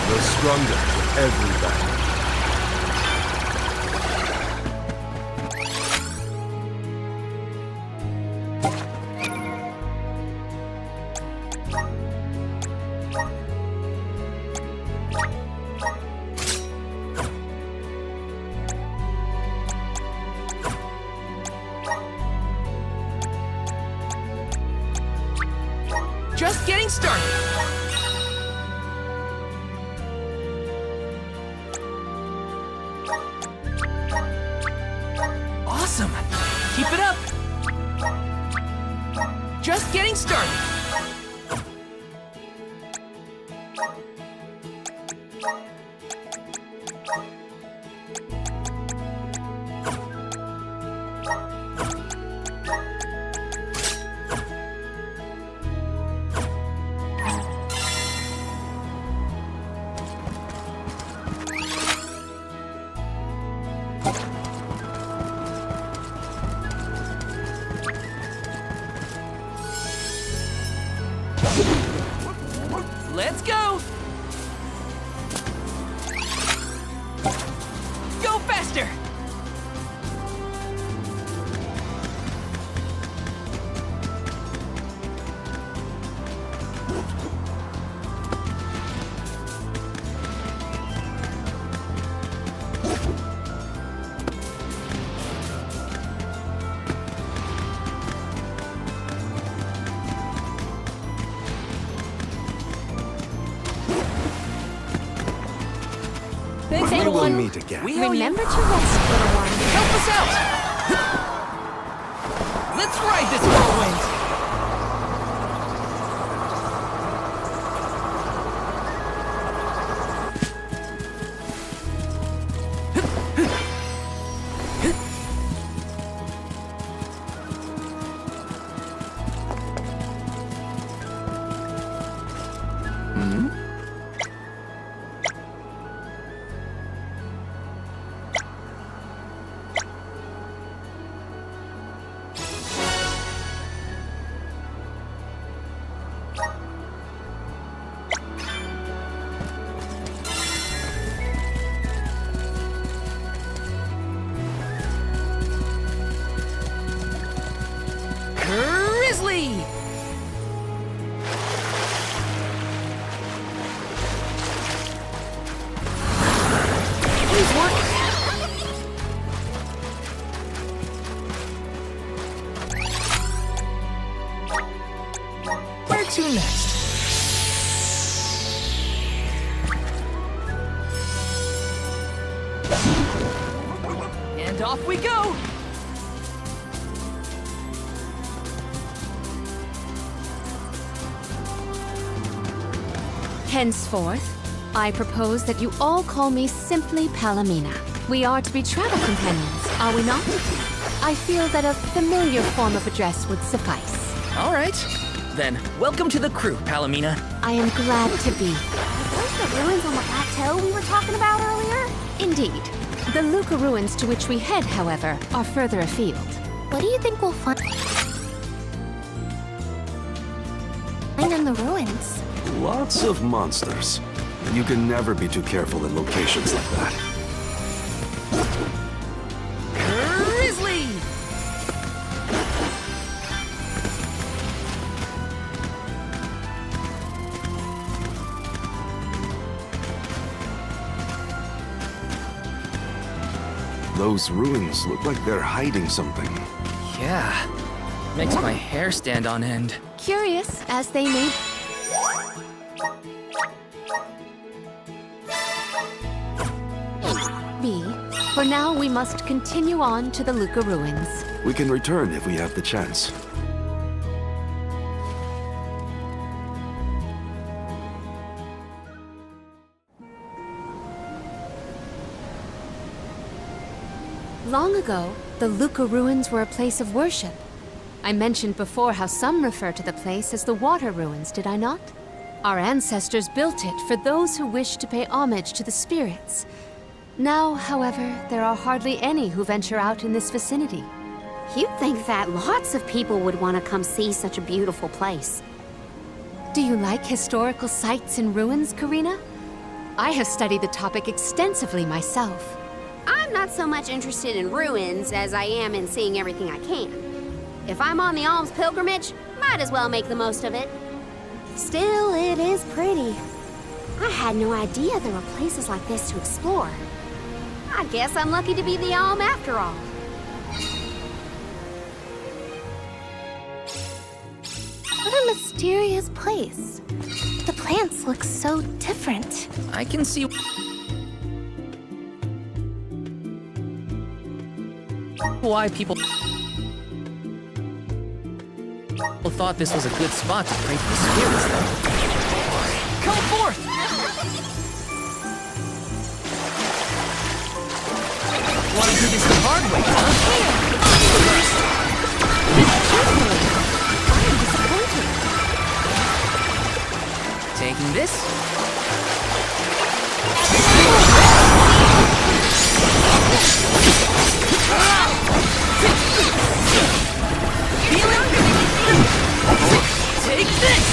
You're stronger with every battle. Just getting started. Awesome. Keep it up. Just getting started. Let's go! Go faster! Thanks, We will everyone. meet again. Remember to rest, little one. Help us out! Let's ride this whirlwind! Grizzly! Please work. Where to next? And off we go! Henceforth, I propose that you all call me simply Palomina. We are to be travel companions, are we not? I feel that a familiar form of address would suffice. All right. Then, welcome to the crew, Palomina. I am glad to be. Are those the ruins on the plateau we were talking about earlier? Indeed. The Luca ruins to which we head, however, are further afield. What do you think we'll find in the ruins? Lots of monsters. You can never be too careful in locations like that. Grizzly! Those ruins look like they're hiding something. Yeah. Makes my hair stand on end. Curious as they may be, for now we must continue on to the Luca ruins. We can return if we have the chance. Long ago, the Luca ruins were a place of worship. I mentioned before how some refer to the place as the Water Ruins, did I not? Our ancestors built it for those who wished to pay homage to the spirits. Now, however, there are hardly any who venture out in this vicinity. You'd think that lots of people would want to come see such a beautiful place. Do you like historical sites and ruins, Karina? I have studied the topic extensively myself. I'm not so much interested in ruins as I am in seeing everything I can. If I'm on the Alm's pilgrimage, might as well make the most of it. Still, it is pretty. I had no idea there were places like this to explore. I guess I'm lucky to be the Alm after all. What a mysterious place. The plants look so different. I can see why people thought this was a good spot to pray for the spirits, though. Come forth! Want to do this the hard way, huh? Taking this? Take this!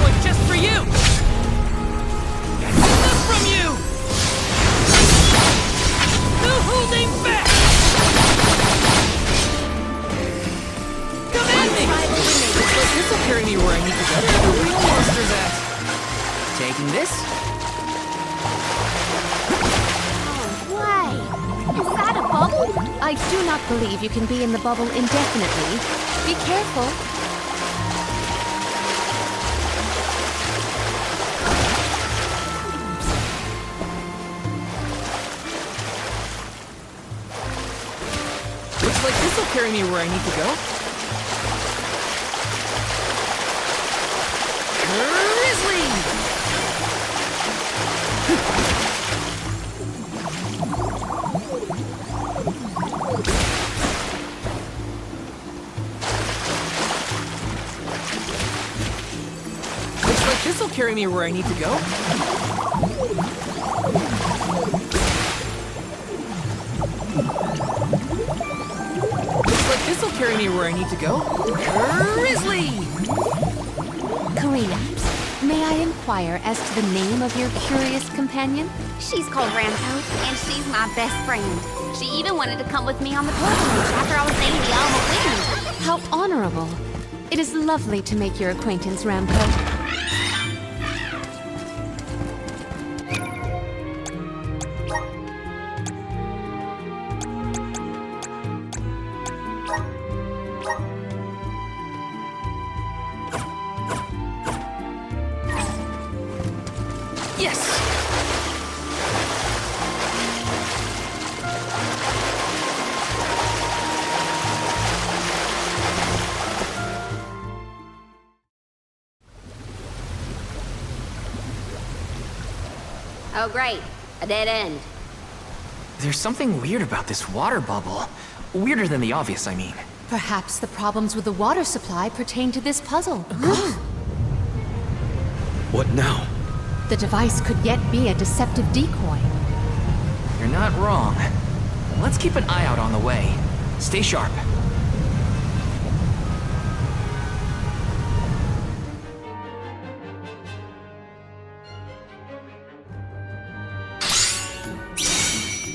One just for you! Enough from you! No holding back! Command me! This'll carry me where I need to go. Where the real monster's at. Taking this? Is that a bubble? I do not believe you can be in the bubble indefinitely. Be careful. Looks like this'll carry me where I need to go. This'll carry me where I need to go. Looks like this'll carry me where I need to go. Grizzly! Karina, may I inquire as to the name of your curious companion? She's called Ramco, and she's my best friend. She even wanted to come with me on the pilgrimage after I was named the Alm of Fire. How honorable. It is lovely to make your acquaintance, Ramco. Oh great, a dead end. There's something weird about this water bubble. Weirder than the obvious, I mean. Perhaps the problems with the water supply pertain to this puzzle. What now? The device could yet be a deceptive decoy. You're not wrong. Let's keep an eye out on the way. Stay sharp.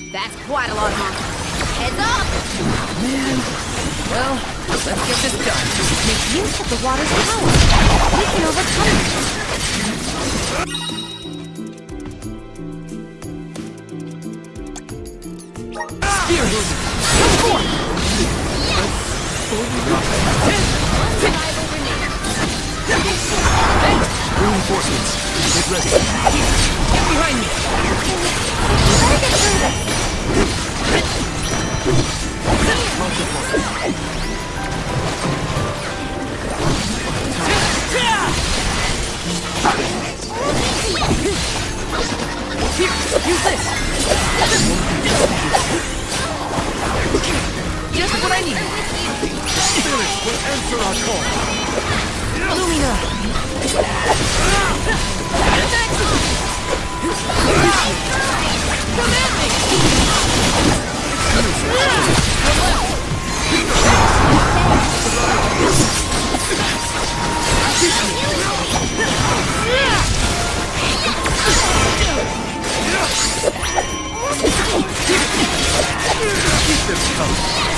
That's quite a lot, huh? Heads up! Man. Well, let's get this done. Make use of the water's power. We can overcome it. Spears! Come forth! Reinforcements. Get ready. Get behind me! Better get through this. Here, use this! Just what I need! Spirits will answer our call. Lumina! Command me!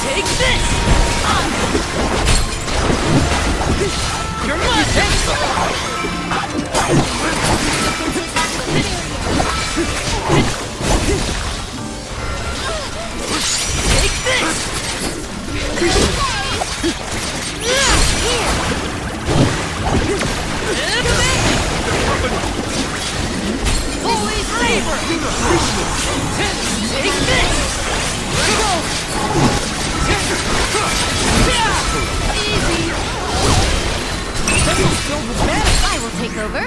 Take this! You're mine! Take this! Holy flavor! Take this! Easy! Vessels filled with mana. I will take over.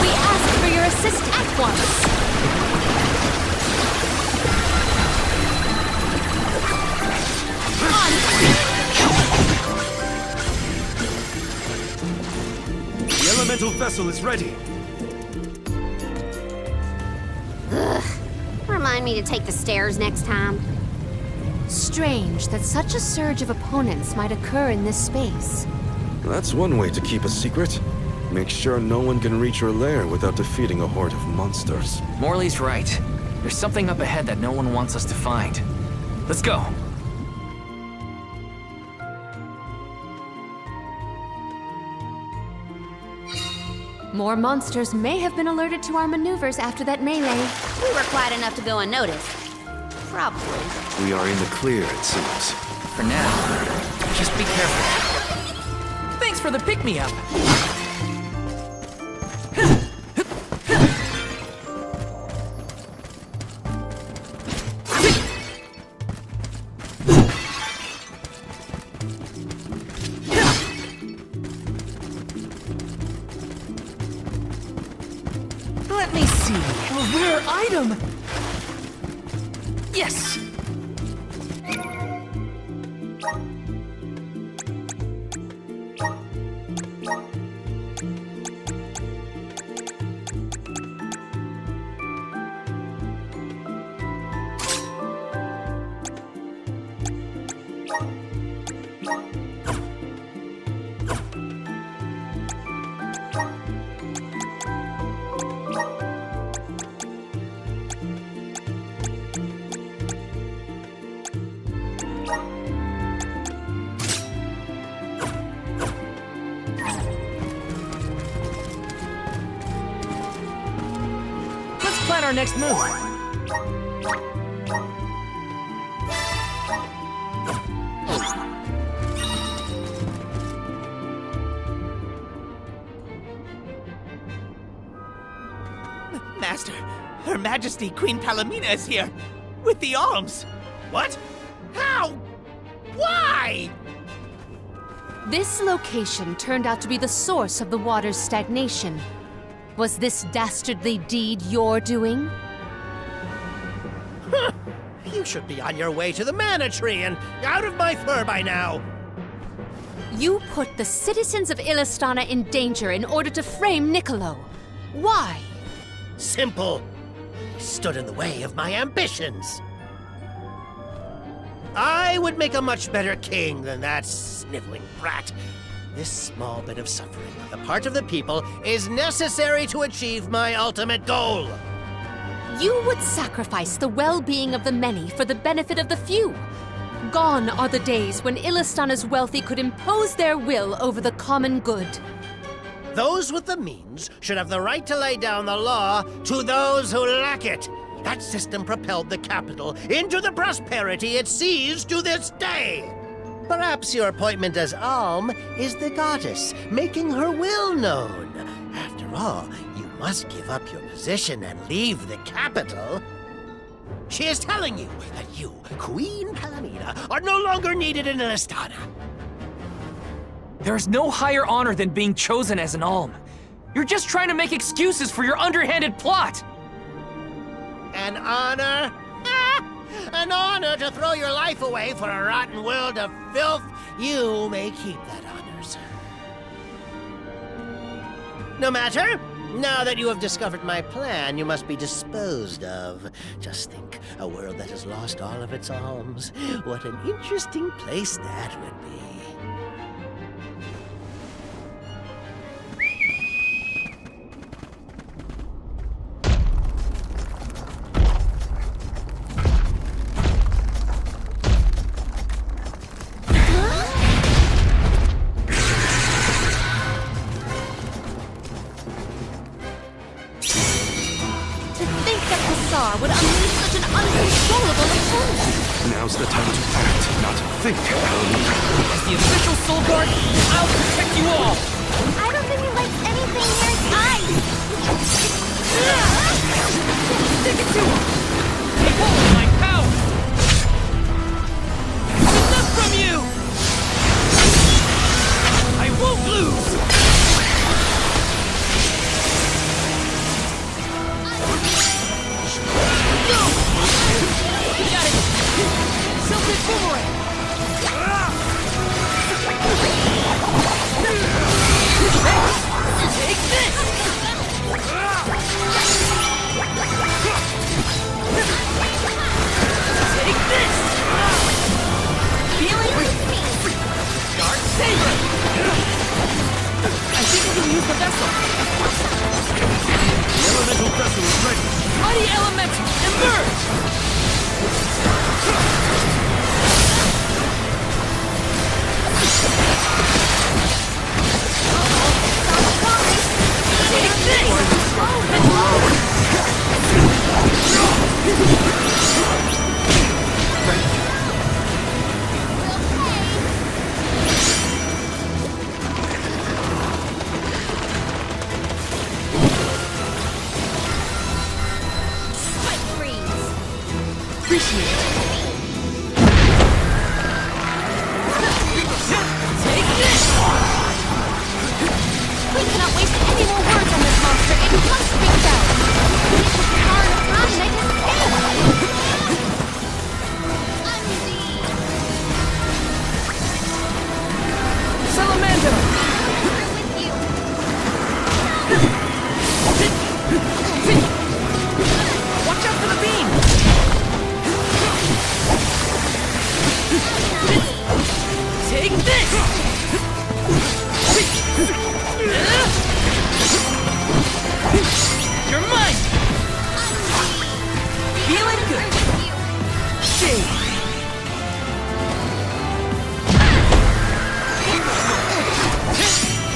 We ask for your assist at once. The elemental vessel is ready. Ugh. Remind me to take the stairs next time. Strange that such a surge of opponents might occur in this space. That's one way to keep a secret. Make sure no one can reach your lair without defeating a horde of monsters. Morley's right. There's something up ahead that no one wants us to find. Let's go. More monsters may have been alerted to our maneuvers after that melee. We were quiet enough to go unnoticed. Probably. We are in the clear, it seems. For now, just be careful. Thanks for the pick-me-up. Let me see. A rare item. Yes. Plan our next move. Master, Her Majesty Queen Palomina is here with the alms. What? How? Why? This location turned out to be the source of the water's stagnation. Was this dastardly deed your doing? You should be on your way to the mana tree and out of my fur by now. You put the citizens of Illistana in danger in order to frame Niccolo. Why? Simple. He stood in the way of my ambitions. I would make a much better king than that sniveling brat. This small bit of suffering on the part of the people is necessary to achieve my ultimate goal. You would sacrifice the well-being of the many for the benefit of the few. Gone are the days when Illistana's wealthy could impose their will over the common good. Those with the means should have the right to lay down the law to those who lack it. That system propelled the capital into the prosperity it sees to this day. Perhaps your appointment as Alm is the goddess, making her will known. After all, you must give up your position and leave the capital. She is telling you that you, Queen Palomina, are no longer needed in Illistana. There is no higher honor than being chosen as an Alm. You're just trying to make excuses for your underhanded plot. An honor? An honor to throw your life away for a rotten world of filth? You may keep that honor, sir. No matter. Now that you have discovered my plan, you must be disposed of. Just think, a world that has lost all of its alms. What an interesting place that would be. Pasar would unleash such an uncontrollable opponent? Now's the time to act, not think, Alm. As the official Soul Guard, I'll protect you all! I don't think he likes anything near his eyes. Stick it to him! Take hold of my power! Enough from you! I won't lose! No! Got it! Celtic boomerang! Take this! Take this! Feeling Dark Saber! I think we can use the vessel. The elemental vessel is ready. Mighty Elemental, emerge! Take this! Appreciate it. Take this! We cannot waste any more words on this monster. It must be found. Far enough time to make us escape. Salamander! Watch out for the beam! Take this! You're mine! Feeling good! Shade!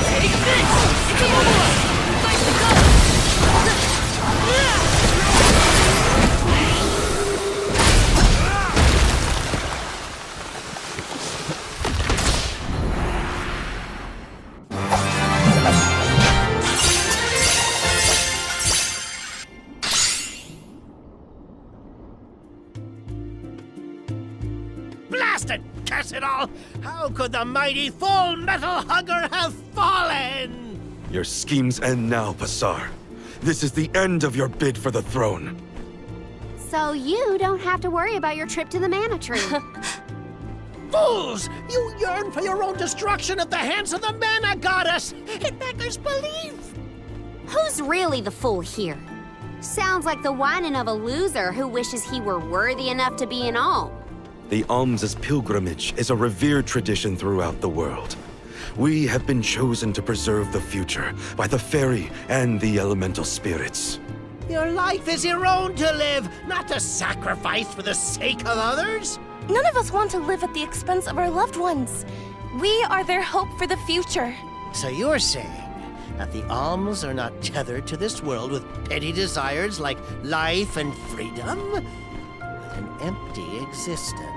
Take this! Nice to go! Blasted curse it all! How could the mighty Full Metal Hugger have fallen? Your schemes end now, Pasar. This is the end of your bid for the throne. So you don't have to worry about your trip to the Mana Tree. Fools! You yearn for your own destruction at the hands of the Mana Goddess! It beggars belief! Who's really the fool here? Sounds like the whining of a loser who wishes he were worthy enough to be an Alm. The Alm's pilgrimage is a revered tradition throughout the world. We have been chosen to preserve the future by the fairy and the elemental spirits. Your life is your own to live, not to sacrifice for the sake of others! None of us want to live at the expense of our loved ones. We are their hope for the future. So you're saying that the Alms are not tethered to this world with petty desires like life and freedom, but an empty existence.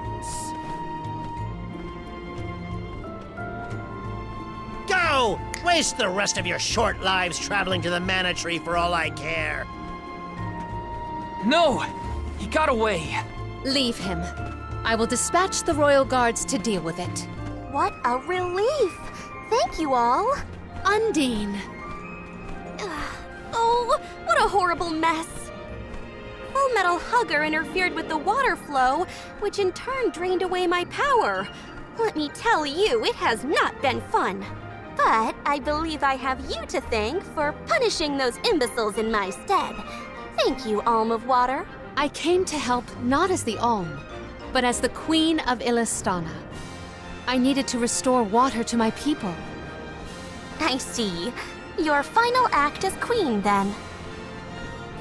Go! Waste the rest of your short lives traveling to the Mana Tree for all I care. No! He got away! Leave him. I will dispatch the royal guards to deal with it. What a relief! Thank you all. Undine. Oh, what a horrible mess. Full Metal Hugger interfered with the water flow, which in turn drained away my power. Let me tell you, it has not been fun. But I believe I have you to thank for punishing those imbeciles in my stead. Thank you, Alm of Water. I came to help not as the Alm, but as the Queen of Illistana. I needed to restore water to my people. I see. Your final act as queen, then.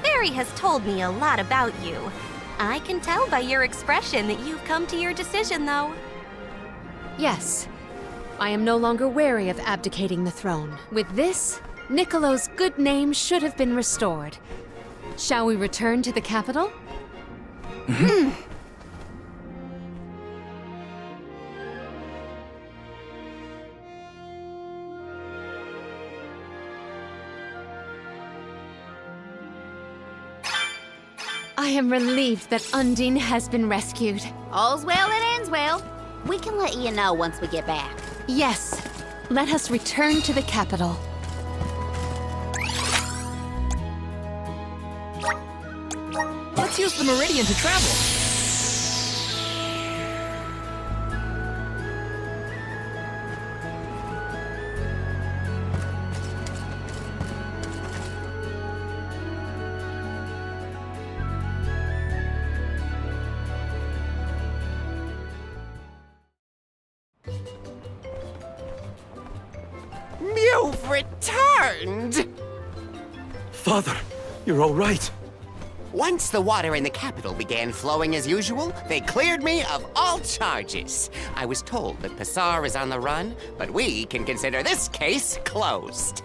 Fairy has told me a lot about you. I can tell by your expression that you've come to your decision, though. Yes. I am no longer wary of abdicating the throne. With this, Niccolo's good name should have been restored. Shall we return to the capital? I am relieved that Undine has been rescued. All's well that ends well. We can let you know once we get back. Yes, let us return to the capital. Let's use the Meridian to travel. You've returned! Father, you're all right. Once the water in the capital began flowing as usual, they cleared me of all charges. I was told that Passar is on the run, but we can consider this case closed.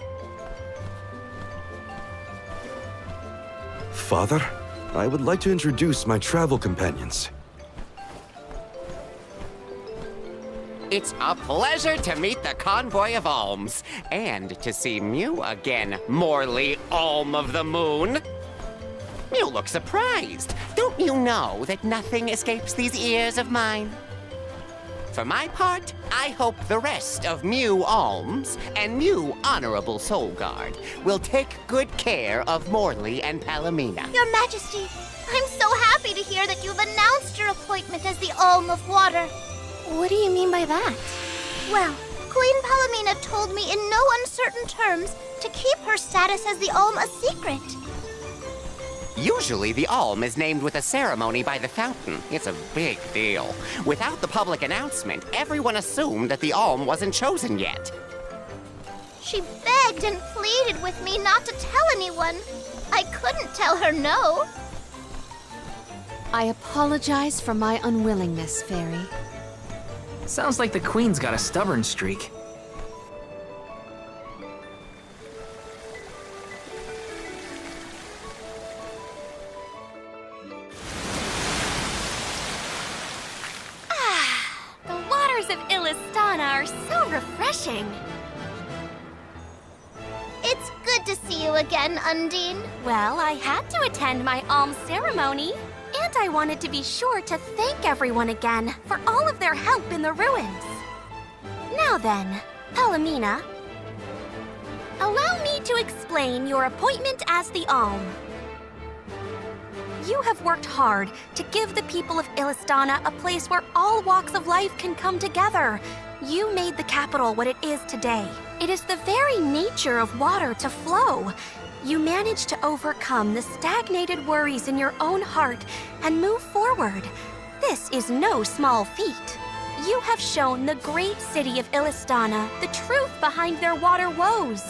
Father, I would like to introduce my travel companions. It's a pleasure to meet the convoy of alms, and to see Mew again, Morley, Alm of the Moon. You look surprised. Don't you know that nothing escapes these ears of mine? For my part, I hope the rest of Mew Alms and Mew Honorable Soul Guard will take good care of Morley and Palomina. Your Majesty, I'm so happy to hear that you've announced your appointment as the Alm of Water. What do you mean by that? Well, Queen Palomina told me in no uncertain terms to keep her status as the Alm a secret. Usually, the Alm is named with a ceremony by the fountain. It's a big deal. Without the public announcement, everyone assumed that the Alm wasn't chosen yet. She begged and pleaded with me not to tell anyone. I couldn't tell her no. I apologize for my unwillingness, Fairy. Sounds like the Queen's got a stubborn streak. The waters of Illistana are so refreshing. It's good to see you again, Undine. Well, I had to attend my alms ceremony, and I wanted to be sure to thank everyone again for all of their help in the ruins. Now then, Palomina, allow me to explain your appointment as the Alm. You have worked hard to give the people of Illistana a place where all walks of life can come together. You made the capital what it is today. It is the very nature of water to flow. You managed to overcome the stagnated worries in your own heart and move forward. This is no small feat. You have shown the great city of Illistana the truth behind their water woes.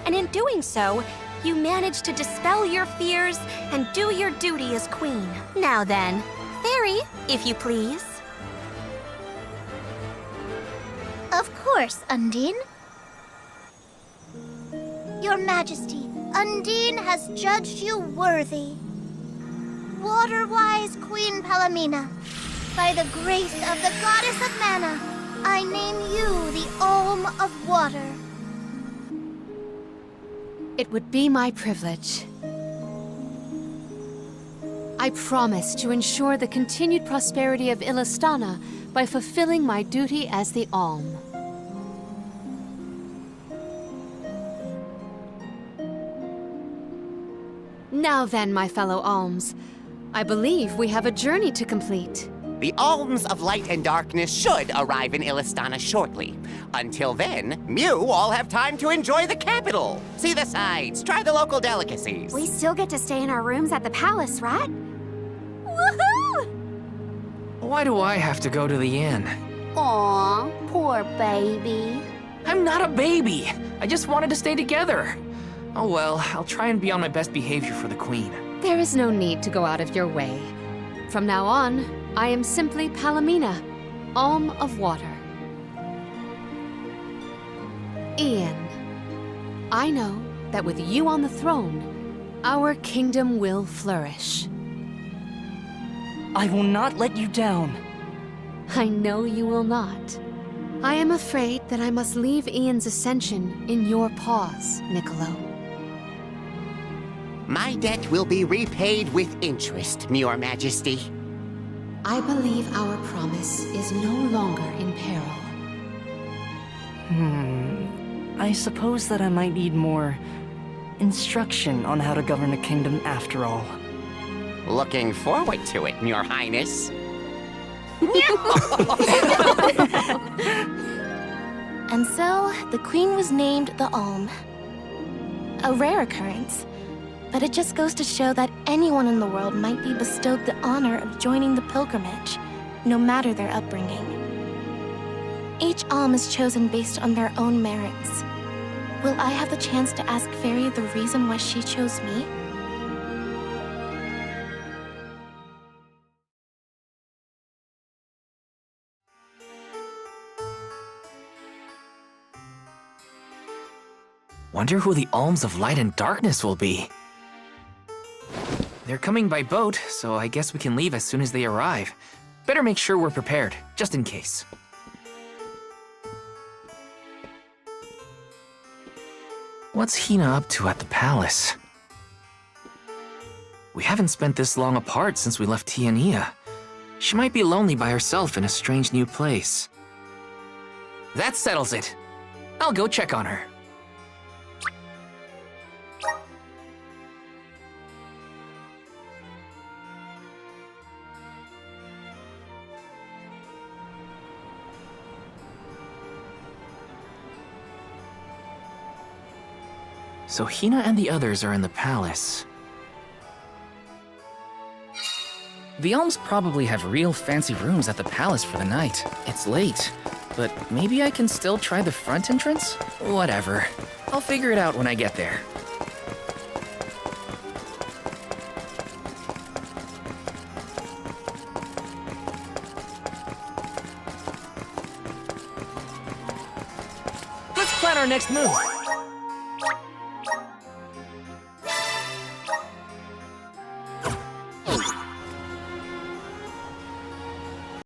And in doing so, you managed to dispel your fears and do your duty as queen. Now then, Fairy, if you please. Of course, Undine. Your Majesty, Undine has judged you worthy. Water-wise Queen Palomina, by the grace of the Goddess of Mana, I name you the Alm of Water. It would be my privilege. I promise to ensure the continued prosperity of Illistana by fulfilling my duty as the Alm. Now then, my fellow Alms, I believe we have a journey to complete. The Alms of Light and Darkness should arrive in Illistana shortly. Until then, Mew all have time to enjoy the capital. See the sights, try the local delicacies. We still get to stay in our rooms at the palace, right? Woohoo! Why do I have to go to the inn? Aw, poor baby. I'm not a baby. I just wanted to stay together. Oh well, I'll try and be on my best behavior for the Queen. There is no need to go out of your way. From now on, I am simply Palomina, Alm of Water. Ian, I know that with you on the throne, our kingdom will flourish. I will not let you down. I know you will not. I am afraid that I must leave Ian's ascension in your paws, Niccolo. My debt will be repaid with interest, Your Majesty. I believe our promise is no longer in peril. I suppose that I might need more instruction on how to govern a kingdom after all. Looking forward to it, Your Highness. And so, the queen was named the Alm. A rare occurrence, but it just goes to show that anyone in the world might be bestowed the honor of joining the pilgrimage, no matter their upbringing. Each Alm is chosen based on their own merits. Will I have the chance to ask Fairy the reason why she chose me? Wonder who the Alms of Light and Darkness will be. They're coming by boat, so I guess we can leave as soon as they arrive. Better make sure we're prepared, just in case. What's Hinna up to at the palace? We haven't spent this long apart since we left Tiania. She might be lonely by herself in a strange new place. That settles it. I'll go check on her. So Hinna and the others are in the palace. The Alms probably have real fancy rooms at the palace for the night. It's late, but maybe I can still try the front entrance? Whatever. I'll figure it out when I get there. Let's plan our next move.